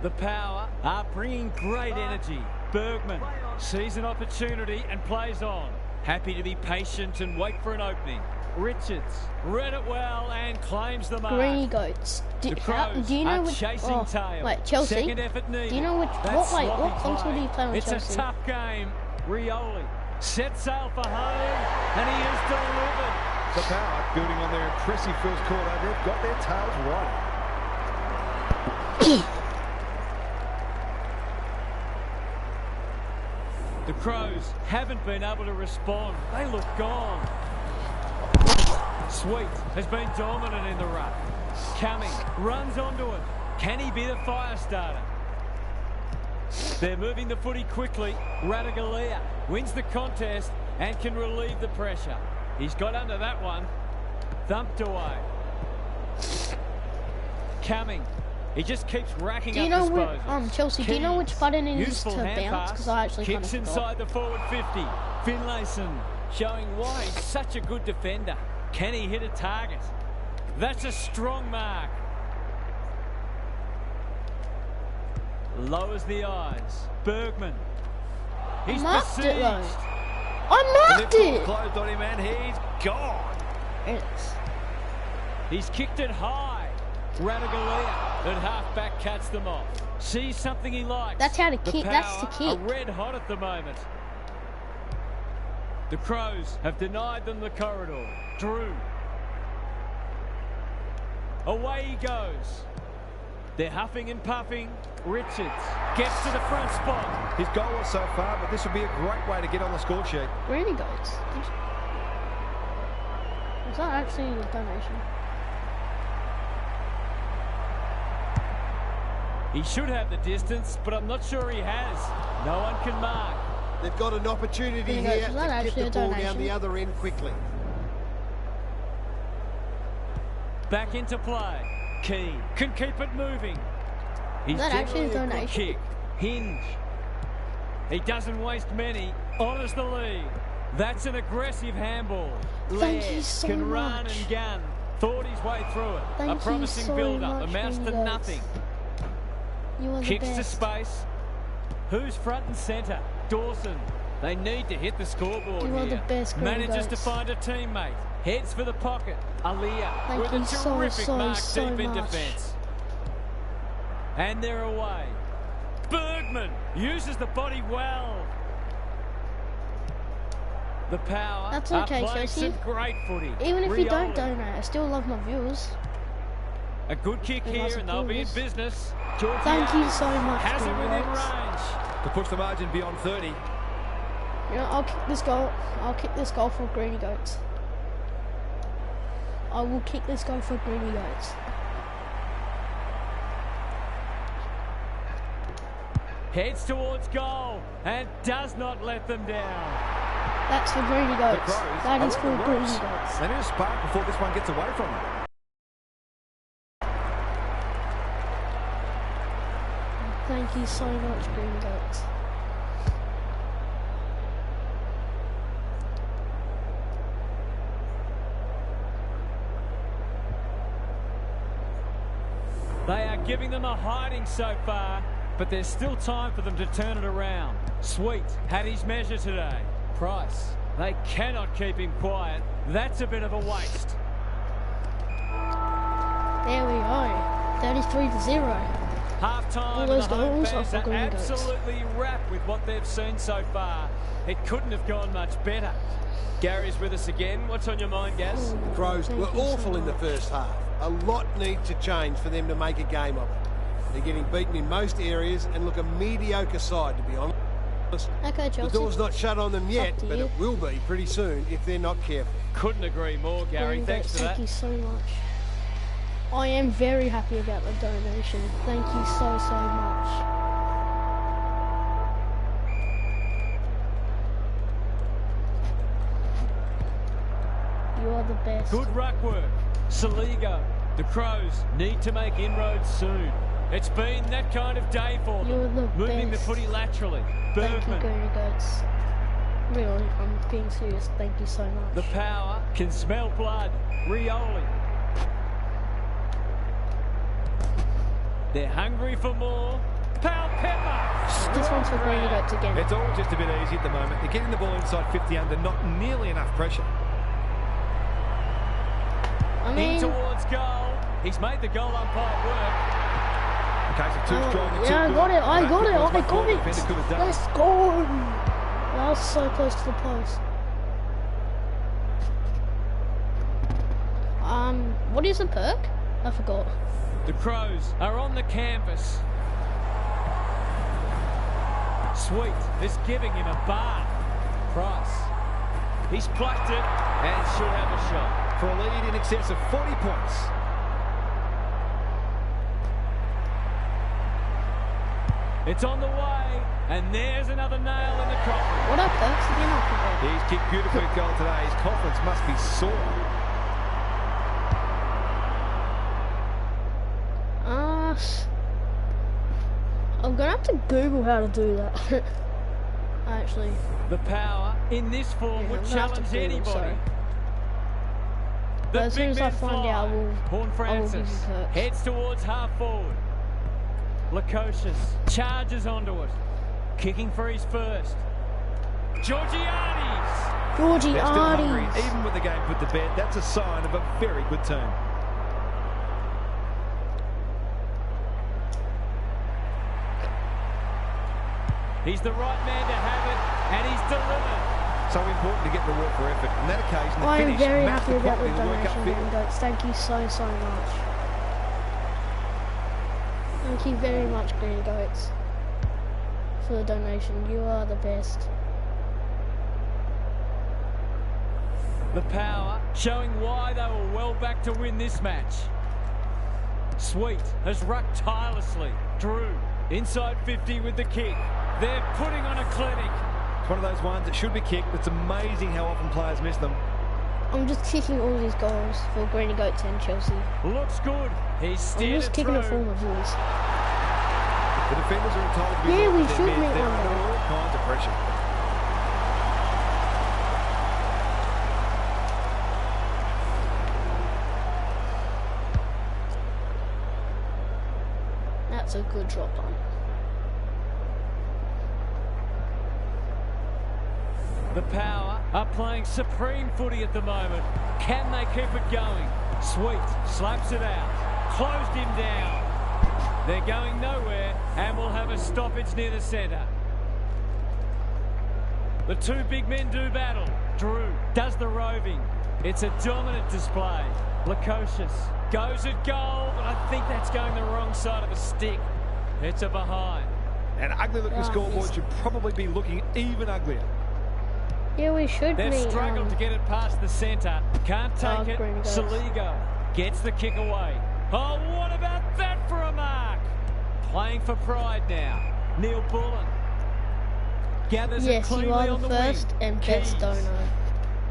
Speaker 5: The Power are bringing great energy. Bergman sees an opportunity and plays on. Happy to be patient and wait for an opening. Richards read it well and claims the mark.
Speaker 2: Greeny goats.
Speaker 5: The Crows
Speaker 2: Do you know
Speaker 5: are
Speaker 2: which?
Speaker 5: chasing tail.
Speaker 2: Wait, Chelsea.
Speaker 5: Second effort needed.
Speaker 2: Do you know which?
Speaker 5: That's
Speaker 2: What
Speaker 5: sloppy
Speaker 2: console
Speaker 5: play.
Speaker 2: do you play on
Speaker 5: It's
Speaker 2: Chelsea?
Speaker 5: a tough game. Rioli set sail for home, and he is delivered.
Speaker 3: The Power, building on their impressive first quarter, they've got their tails right.
Speaker 5: The Crows haven't been able to respond. They look gone. Sweet has been dominant in the ruck. Cumming runs onto it. Can he be the fire starter? They're moving the footy quickly. Radaglia wins the contest and can relieve the pressure. He's got under that one. Thumped away. Cumming. He just keeps racking
Speaker 2: Do you
Speaker 5: up
Speaker 2: know
Speaker 5: disposals.
Speaker 2: which, Chelsea? Do you know which
Speaker 5: Keys.
Speaker 2: button it is
Speaker 5: Useful
Speaker 2: to
Speaker 5: hand
Speaker 2: bounce?
Speaker 5: pass.
Speaker 2: Because I actually kind of
Speaker 5: Kicks
Speaker 2: forgot.
Speaker 5: inside the forward 50. Finlayson showing why he's such a good defender. Can he hit a target? That's a strong mark. Lowers the eyes. Bergman. He's
Speaker 2: Marked it, though.
Speaker 5: besieged.
Speaker 2: I marked
Speaker 3: Liverpool
Speaker 2: it.
Speaker 3: closed on him and he's gone.
Speaker 2: It's-
Speaker 5: He's kicked it high. Radaglia at half-back cuts them off. Sees something he likes.
Speaker 2: That's how to
Speaker 5: The
Speaker 2: kick. That's the
Speaker 5: Power
Speaker 2: kick.
Speaker 5: are red hot at the moment. The Crows have denied them the corridor. Drew. Away he goes. They're huffing and puffing. Richards gets to the front spot.
Speaker 3: His goal was so far, but this would be a great way to get on the score sheet.
Speaker 2: Greeny goats. Is that actually a donation?
Speaker 5: He should have the distance, but I'm not sure he has. No one can mark.
Speaker 4: They've got an opportunity
Speaker 2: There you go.
Speaker 4: here
Speaker 2: Is
Speaker 4: to
Speaker 2: that
Speaker 4: get
Speaker 2: actually
Speaker 4: the
Speaker 2: a
Speaker 4: ball
Speaker 2: donation?
Speaker 4: down the other end quickly.
Speaker 5: Back into play. Key can keep it moving. He's
Speaker 2: that actually a
Speaker 5: generally good
Speaker 2: donation?
Speaker 5: kick. Hinge. He doesn't waste many. Honours the lead. That's an aggressive handball.
Speaker 2: Thank you
Speaker 5: Laird
Speaker 2: so
Speaker 5: can run
Speaker 2: much.
Speaker 5: and gun. Thought his way through it.
Speaker 2: Thank
Speaker 5: A
Speaker 2: you
Speaker 5: promising
Speaker 2: so
Speaker 5: build-up.
Speaker 2: much,
Speaker 5: Amounts to
Speaker 2: Gringos.
Speaker 5: nothing.
Speaker 2: You are the
Speaker 5: Kicks to
Speaker 2: best.
Speaker 5: space. Who's front and centre? Dawson. They need to hit the scoreboard
Speaker 2: You are
Speaker 5: here.
Speaker 2: the best,
Speaker 5: Manages to
Speaker 2: Gringos.
Speaker 5: find a teammate. Heads for the pocket. Aliyah
Speaker 2: Thank
Speaker 5: with
Speaker 2: you
Speaker 5: a
Speaker 2: so,
Speaker 5: terrific
Speaker 2: so,
Speaker 5: mark
Speaker 2: so
Speaker 5: deep in
Speaker 2: much.
Speaker 5: defence. And they're away. Bergman uses the body well. The power
Speaker 2: That's
Speaker 5: are
Speaker 2: okay,
Speaker 5: playing
Speaker 2: Chelsea.
Speaker 5: some great footy.
Speaker 2: Even if you don't
Speaker 5: Rioli.
Speaker 2: donate, I still love my viewers.
Speaker 5: A good kick
Speaker 2: And
Speaker 5: here
Speaker 2: lots of
Speaker 5: and they'll be in
Speaker 2: goals.
Speaker 5: business.
Speaker 2: Thank you so much,
Speaker 5: Has it within
Speaker 2: Gringos.
Speaker 5: range.
Speaker 3: To push the margin beyond 30.
Speaker 2: You know, I'll kick this goal. I'll kick this goal for Greeny Goats. I will kick this goal for Greeny Goats.
Speaker 5: Heads towards goal and does not let them down.
Speaker 2: That's for Greeny
Speaker 3: The
Speaker 2: Goats.
Speaker 3: Crows
Speaker 2: That
Speaker 3: are
Speaker 2: is
Speaker 3: on
Speaker 2: for
Speaker 3: the
Speaker 2: Greeny
Speaker 3: ropes.
Speaker 2: Goats.
Speaker 3: They need a spark before this one gets away from them.
Speaker 2: Thank you so much, Greeny Goats.
Speaker 5: They are giving them a hiding so far, but there's still time for them to turn it around. Sweet had his measure today. Price, they cannot keep him quiet. That's a bit of a waste.
Speaker 2: There we go. 33-0.
Speaker 5: Half-time
Speaker 2: All
Speaker 5: and
Speaker 2: those
Speaker 5: the home
Speaker 2: goals are
Speaker 5: fans
Speaker 2: for
Speaker 5: are
Speaker 2: Greeny Goats.
Speaker 5: absolutely wrapped with what they've seen so far. It couldn't have gone much better. Gary's with us again. What's on your mind, Gaz?
Speaker 4: The Crows
Speaker 2: Thank
Speaker 4: were
Speaker 2: you so
Speaker 4: awful in the
Speaker 2: much.
Speaker 4: first half. A lot needs to change for them to make a game of it. They're getting beaten in most areas and look a mediocre side, to be honest.
Speaker 2: Okay,
Speaker 4: The
Speaker 2: Chelsea.
Speaker 4: door's not shut on them yet,
Speaker 2: Up to
Speaker 4: but
Speaker 2: you.
Speaker 4: it will be pretty soon if they're not careful.
Speaker 5: Couldn't agree more, Gary.
Speaker 2: Greeny
Speaker 5: Thanks
Speaker 2: Goats,
Speaker 5: for
Speaker 2: thank
Speaker 5: that.
Speaker 2: you so much. I am very happy about the donation. Thank you so, so much. You are the best.
Speaker 5: Good ruck work. Saligo. The Crows need to make inroads soon. It's been that kind of day for them.
Speaker 2: You're the
Speaker 5: Moving
Speaker 2: best.
Speaker 5: the footy laterally.
Speaker 2: Thank you,
Speaker 5: Bergman.
Speaker 2: Greeny Goats. Really, I'm being serious. Thank you so much.
Speaker 5: The power can smell blood. Rioli. They're hungry for more. Powell Pepper.
Speaker 2: This one's for Greeny Goats again.
Speaker 3: It's all just a bit easy at the moment. They're getting the ball inside 50 under, not nearly enough pressure.
Speaker 2: I
Speaker 5: In
Speaker 2: mean,
Speaker 5: towards goal. He's made the goal umpire work.
Speaker 3: In case of too strong and too
Speaker 2: yeah, I
Speaker 3: good.
Speaker 2: got it. I
Speaker 3: don't
Speaker 2: got
Speaker 3: think
Speaker 2: it.
Speaker 3: there was
Speaker 2: I
Speaker 3: much more
Speaker 2: got
Speaker 3: the defender
Speaker 2: it.
Speaker 3: could have done.
Speaker 2: Let's go. That was so close to the post. What is a perk? I forgot.
Speaker 5: The Crows are on the canvas. Sweet is giving him a bath. Price. He's plucked it and should have a shot.
Speaker 3: For a lead in excess of 40 points.
Speaker 5: It's on the way, and there's another nail in the coffin.
Speaker 2: What are perks again? I forgot.
Speaker 3: He's kicked beautifully with goal today. His confidence must be sore.
Speaker 2: I'm gonna have to Google how to do that. Actually,
Speaker 5: The power in this form
Speaker 2: Yeah,
Speaker 5: would
Speaker 2: I'm gonna have to
Speaker 5: challenge
Speaker 2: Google,
Speaker 5: anybody.
Speaker 2: sorry.
Speaker 5: The
Speaker 2: As soon
Speaker 5: big
Speaker 2: as I
Speaker 5: men
Speaker 2: find
Speaker 5: fly.
Speaker 2: out,
Speaker 5: Horn
Speaker 2: I will give
Speaker 5: Francis
Speaker 2: you perks.
Speaker 5: heads towards half forward. Lukosius charges onto it, kicking for his first. Georgiades.
Speaker 2: Georgie
Speaker 3: They're still hungry.
Speaker 2: Arties.
Speaker 3: Even with the game put to bed, that's a sign of a very good team.
Speaker 5: He's the right man to have it, and he's delivered.
Speaker 3: So important to get reward for effort. On that occasion, the
Speaker 2: I am
Speaker 3: finish
Speaker 2: very
Speaker 3: matched
Speaker 2: happy
Speaker 3: the
Speaker 2: about the
Speaker 3: quality of the work
Speaker 2: donation,
Speaker 3: upfield.
Speaker 2: Green Goats. Thank you so, so much. Thank you very much, Green Goats, for the donation. You are the best.
Speaker 5: The power showing why they were well back to win this match. Sweet has rucked tirelessly. Drew inside 50 with the kick. They're putting on a clinic.
Speaker 3: It's one of those ones that should be kicked. It's amazing how often players miss them.
Speaker 2: I'm just kicking all these goals for Greeny Goats and Chelsea.
Speaker 5: Looks good. He's
Speaker 2: I'm
Speaker 5: steered
Speaker 2: just
Speaker 5: it
Speaker 2: kicking it for
Speaker 5: through.
Speaker 2: my viewers.
Speaker 3: The defenders are entitled to be
Speaker 2: Yeah, we
Speaker 3: locked in
Speaker 2: should
Speaker 3: their mid.
Speaker 2: make
Speaker 3: They're
Speaker 2: one
Speaker 3: under
Speaker 2: though.
Speaker 3: all kinds of pressure.
Speaker 2: That's a good drop on.
Speaker 1: The Power are playing supreme footy at the moment. Can they keep it going? Sweet slaps it out. Closed him down. They're going nowhere and will have a stoppage near the centre. The two big men do battle. Drew does the roving. It's a dominant display. Lukosius goes at goal, but I think that's going the wrong side of the stick. It's a behind.
Speaker 3: An ugly looking scoreboard should probably be looking even uglier.
Speaker 2: Yeah, we should
Speaker 1: They've
Speaker 2: be.
Speaker 1: struggled to get it past the centre. Can't take it.
Speaker 2: Green goes.
Speaker 1: Saligo gets the kick away. Oh, what about that for a mark? Playing for pride now. Neil Bullen gathers it
Speaker 2: Yes,
Speaker 1: cleanly
Speaker 2: you are
Speaker 1: on
Speaker 2: the
Speaker 1: the
Speaker 2: first
Speaker 1: wing.
Speaker 2: and
Speaker 1: Keys.
Speaker 2: best owner.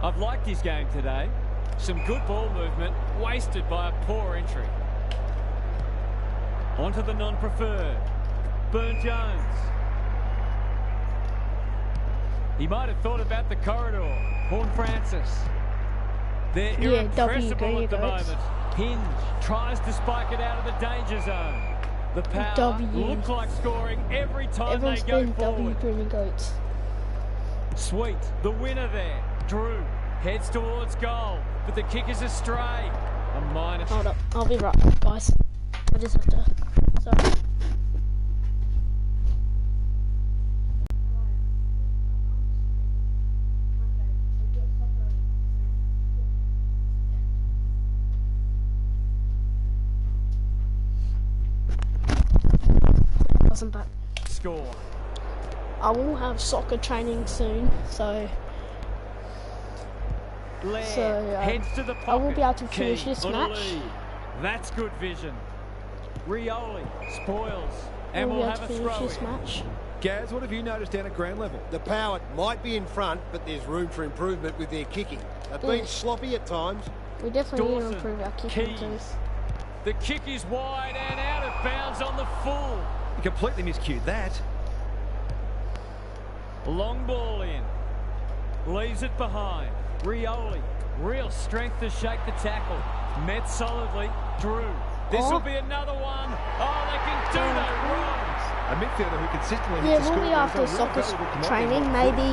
Speaker 1: I've liked his game today. Some good ball movement, wasted by a poor entry. Onto the non-preferred. Burn-Jones. He might have thought about the corridor. Horne-Francis. They're irrepressible at the moment. Hinge tries to spike it out of the danger zone. The Power look like scoring every time
Speaker 2: Everyone's
Speaker 1: they go
Speaker 2: been
Speaker 1: forward.
Speaker 2: Green Goats.
Speaker 1: Sweet, the winner there. Drew heads towards goal, but the kick is astray. A minus.
Speaker 2: Hold up, I'll be right back, guys. I just have to. Sorry. Wasn't back.
Speaker 1: Score.
Speaker 2: I will have soccer training soon, so
Speaker 1: Heads to the pocket.
Speaker 2: I will be able to finish
Speaker 1: Key
Speaker 2: this
Speaker 1: on a
Speaker 2: match.
Speaker 1: lead. That's good vision. Rioli spoils and
Speaker 2: We'll
Speaker 1: we'll
Speaker 2: be
Speaker 1: have
Speaker 2: able
Speaker 1: a
Speaker 2: to finish
Speaker 1: throw
Speaker 2: this
Speaker 1: in.
Speaker 2: match.
Speaker 3: Gaz, what have you noticed down at ground level?
Speaker 4: The Power might be in front, but there's room for improvement with their kicking. They've been sloppy at times.
Speaker 2: We definitely need to
Speaker 1: Dawson,
Speaker 2: improve our kicking
Speaker 1: Keys.
Speaker 2: too.
Speaker 1: The kick is wide and out of bounds on the full.
Speaker 3: You completely miscued that.
Speaker 1: Long ball in. Leaves it behind. Rioli. Real strength to shake the tackle. Met solidly. Drew. This will be another one. Oh, they can do no wrong.
Speaker 3: A midfielder who consistently
Speaker 2: Yeah,
Speaker 3: hits the
Speaker 2: we'll be
Speaker 3: scoreboard
Speaker 2: after
Speaker 3: is a real
Speaker 2: soccer
Speaker 3: valuable commodity.
Speaker 2: training, maybe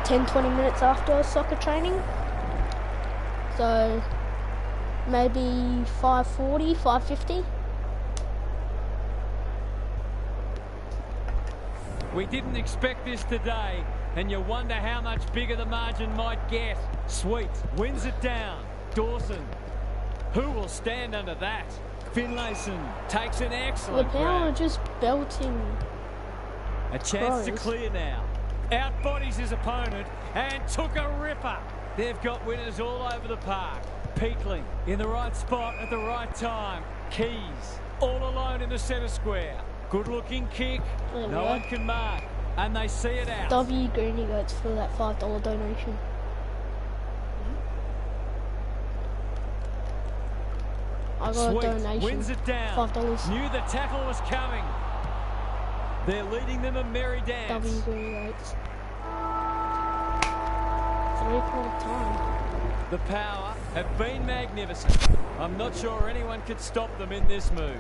Speaker 2: 10-20 minutes after soccer training. So maybe 5:40, 5:50.
Speaker 1: We didn't expect this today, and you wonder how much bigger the margin might get. Sweet wins it down. Dawson. Who will stand under that? Finlayson takes an
Speaker 2: The
Speaker 1: excellent
Speaker 2: Power
Speaker 1: grab.
Speaker 2: just belting.
Speaker 1: A chance to
Speaker 2: Crows.
Speaker 1: clear now. Outbodies his opponent and took a ripper. They've got winners all over the park. Peakling in the right spot at the right time. Keys all alone in the centre square. Good looking kick.
Speaker 2: There we
Speaker 1: No
Speaker 2: go.
Speaker 1: one can mark. And they see it out.
Speaker 2: W Greeny Goats for that $5 donation. I got
Speaker 1: Sweet
Speaker 2: a donation.
Speaker 1: wins it down.
Speaker 2: $5.
Speaker 1: Knew the tackle was coming. They're leading them a merry dance.
Speaker 2: W Greeny Goats. 3-quarter time.
Speaker 1: The Power have been magnificent. I'm not sure anyone could stop them in this mood.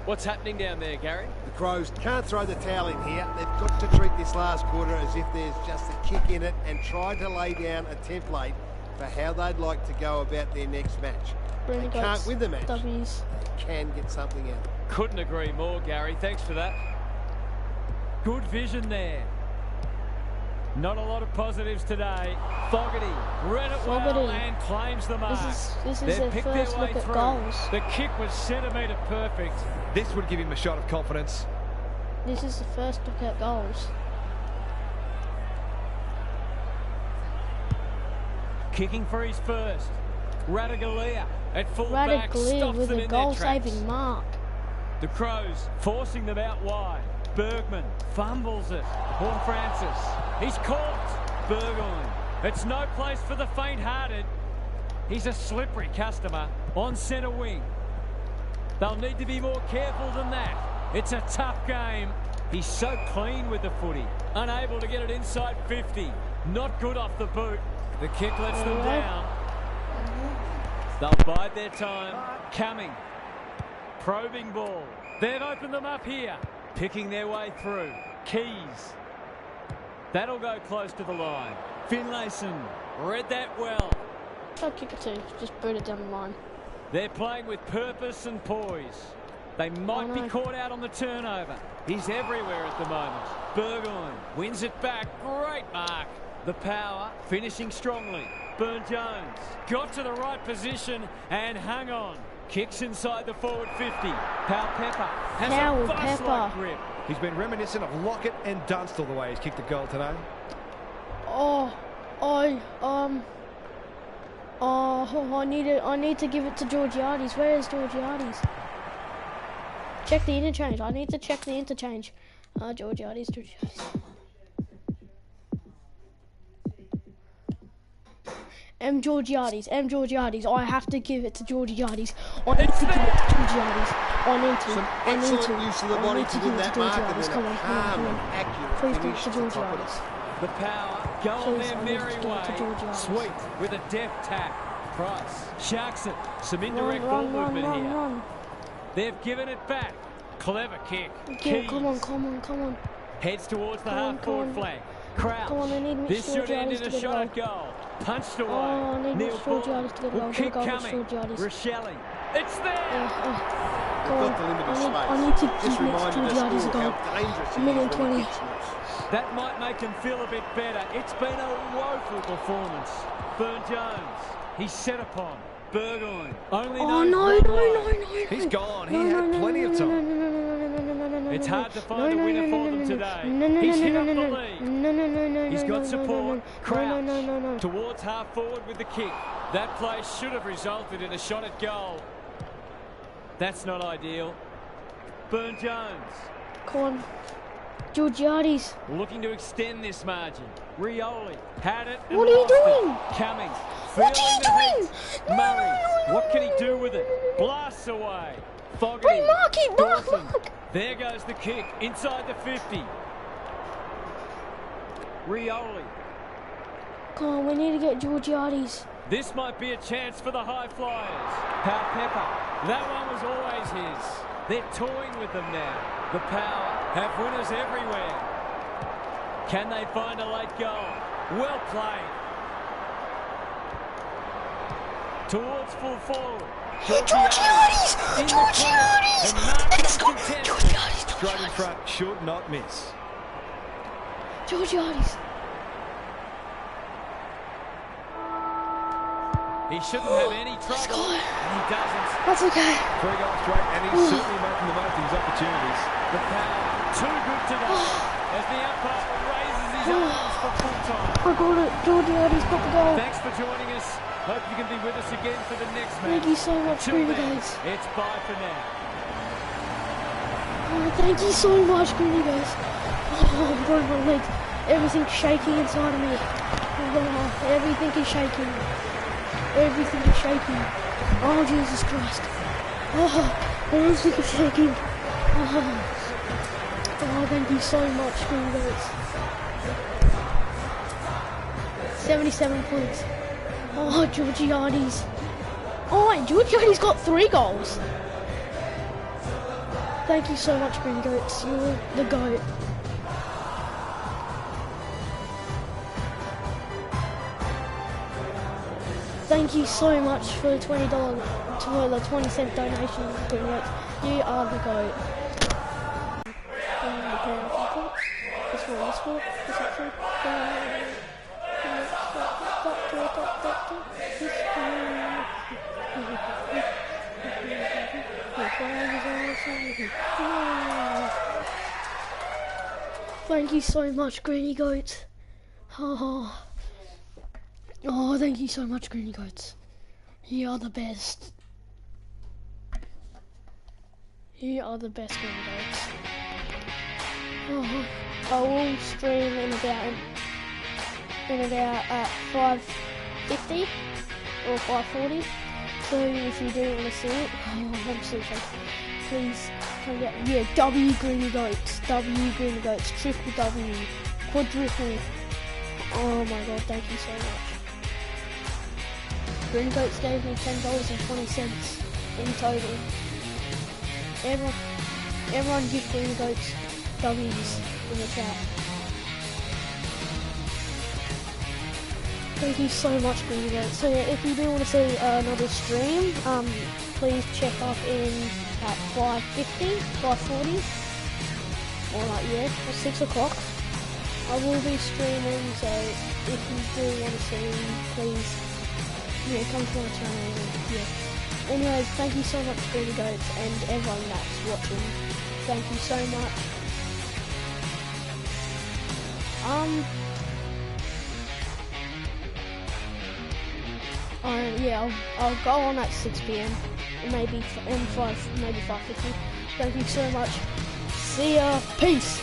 Speaker 1: What's happening down there, Gary?
Speaker 4: The Crows can't throw the towel in here. They've got to treat this last quarter as if there's just a kick in it and try to lay down a template for how they'd like to go about their next match.
Speaker 2: Greeny
Speaker 4: They can't
Speaker 2: Goats.
Speaker 4: win the match.
Speaker 2: W's.
Speaker 4: They can get something out.
Speaker 1: Couldn't agree more, Gary. Thanks for that. Good vision there. Not a lot of positives today. Fogarty read it well
Speaker 2: Fogarty.
Speaker 1: and claims the mark.
Speaker 2: This is
Speaker 1: They've
Speaker 2: their
Speaker 1: picked
Speaker 2: first
Speaker 1: their way
Speaker 2: look at
Speaker 1: through.
Speaker 2: goals.
Speaker 1: The kick was centimetre perfect.
Speaker 3: This would give him a shot of confidence.
Speaker 2: This is the first look at goals.
Speaker 1: Kicking for his first. Radaglia at full back
Speaker 2: Radaglia
Speaker 1: stops
Speaker 2: with
Speaker 1: them
Speaker 2: a
Speaker 1: in their tracks.
Speaker 2: goal-saving mark.
Speaker 1: The Crows forcing them out wide. Bergman fumbles it. Horne-Francis. He's caught. Burgoyne. It's no place for the faint-hearted. He's a slippery customer on centre wing. They'll need to be more careful than that. It's a tough game. He's so clean with the footy. Unable to get it inside 50. Not good off the boot. The kick lets them down. They'll bide their time. Coming. Probing ball. They've opened them up here. Picking their way through. Keys. That'll go close to the line. Finlayson read that well.
Speaker 2: I'll kick it too. Just boot it down the line.
Speaker 1: They're playing with purpose and poise. They might be caught out on the turnover. He's everywhere at the moment. Burgoyne wins it back. Great mark. The power finishing strongly. Burn-Jones got to the right position and hung on. Kicks inside the forward 50. Pepper has a bus-like grip.
Speaker 3: He's been reminiscent of Lockett and Dunstall the way he's kicked a goal today.
Speaker 2: I need to give it to Georgiades. Where is Georgiades? Check the interchange. I need to check the interchange. Georgiades. Georgiades. I have to give it to Georgiades. I need to give it to Georgiades.
Speaker 4: Some excellent use of the body to win that mark, and then
Speaker 2: Come on.
Speaker 4: accurate
Speaker 2: Please give it
Speaker 4: finish
Speaker 2: to
Speaker 4: to top it
Speaker 2: Georgiades.
Speaker 4: off.
Speaker 1: The power go on
Speaker 2: Please,
Speaker 1: their
Speaker 2: I need to
Speaker 1: merry
Speaker 2: give it to
Speaker 1: way.
Speaker 2: Georgiades.
Speaker 1: Sweet with a deft tap. Price sharks it. Some indirect ball
Speaker 2: Run.
Speaker 1: movement here. They've given it back. Clever kick. Keys.
Speaker 2: Come on.
Speaker 1: Heads towards the
Speaker 2: Come on,
Speaker 1: half-forward flank. Crouch.
Speaker 2: Come on, I need
Speaker 1: This should end in
Speaker 2: Georgiades
Speaker 1: a
Speaker 2: to get
Speaker 1: shot
Speaker 2: a
Speaker 1: at goal. Punched away.
Speaker 2: I need
Speaker 1: Neil
Speaker 2: Georgiades to get a goal.
Speaker 1: will kick
Speaker 2: Goal,
Speaker 1: coming.
Speaker 2: Georgiades.
Speaker 1: Rochelle. It's there.
Speaker 4: Got the limited space.
Speaker 2: I need to
Speaker 4: Just
Speaker 2: give
Speaker 4: reminded us
Speaker 2: Georgiades a
Speaker 4: all
Speaker 2: goal.
Speaker 4: how dangerous he
Speaker 2: Minute
Speaker 4: is when
Speaker 2: 20.
Speaker 4: he kicks loose.
Speaker 1: That might make him feel a bit better. It's been a woeful performance. Burn-Jones. He's set upon. Burgoyne. Only
Speaker 2: No.
Speaker 3: He's gone. He had plenty of time.
Speaker 1: It's hard to find a winner for them today. He's hit up the lead. He's got support. Crouch towards half forward with the kick. That play should have resulted in a shot at goal. That's not ideal. Burn-Jones.
Speaker 2: Come on. Georgiades.
Speaker 1: Looking to extend this margin. Rioli had it.
Speaker 2: What are you doing?
Speaker 1: Coming.
Speaker 2: What are you doing?
Speaker 1: Murray. What can he do with it? Blasts away. Fogarty.
Speaker 2: Bring Mark in.
Speaker 1: Dawson.
Speaker 2: Mark.
Speaker 1: There goes the kick inside the 50. Rioli.
Speaker 2: Come on, we need to get Georgiades.
Speaker 1: This might be a chance for the high flyers. Pepper. That one was always his. They're toying with them now. The power have winners everywhere. Can they find a late goal? Well played. Towards full forward.
Speaker 2: Georgiades! Let's go! Georgiades!
Speaker 3: Straight in front, should not miss.
Speaker 2: Georgiades!
Speaker 1: He shouldn't have any trouble, and he doesn't.
Speaker 2: That's okay.
Speaker 3: 3 goals straight, and he's certainly making the most of his opportunities.
Speaker 1: The power, too good today, as the umpire raises his arms for full time.
Speaker 2: I got it. Georgiades got the goal.
Speaker 1: Thanks for joining us. Hope you can be with us again for the next match.
Speaker 2: Thank you so much,
Speaker 1: Till then,
Speaker 2: Georgiades.
Speaker 1: it's bye for now.
Speaker 2: Oh, thank you so much, Georgiades. Oh, I'm broke my legs. Everything's shaking inside of me. Oh, everything is shaking. Everything is shaking. Oh, Jesus Christ. Oh, everything is shaking. Oh, thank you so much, Georgiades. 77 points. Oh, Georgiades. Oh, and Georgiades got 3 goals. Thank you so much, Green Goats. You're the GOAT. Thank you so much for the $20, for the 20-cent donation, Green Goats. You are the GOAT. Thank you so much, Greeny Goats. Oh, thank you so much, Greeny Goats. You are the best. You are the best, Greeny Goats. I will stream in about 5:50 or 5:40. So if you do want to see it, I'm so sorry. Please Yeah, W Greeny Goats. W Greeny Goats. Triple W. Quadruple. Oh my god, thank you so much. Greeny Goats gave me $10.20 in total. Everyone give Greeny Goats W's in the chat. Thank you so much, Greeny Goats. So yeah, if you do want to see another stream, please check up in at 5:50, 5:40, or or 6 o'clock. I will be streaming, so if you do want to see me, please, come to my channel. Yeah. Anyways, thank you so much, Greeny Goats, and everyone that's watching. Thank you so much. Yeah, I'll go on at 6 PM, maybe 5:50. Thank you so much. See ya. Peace.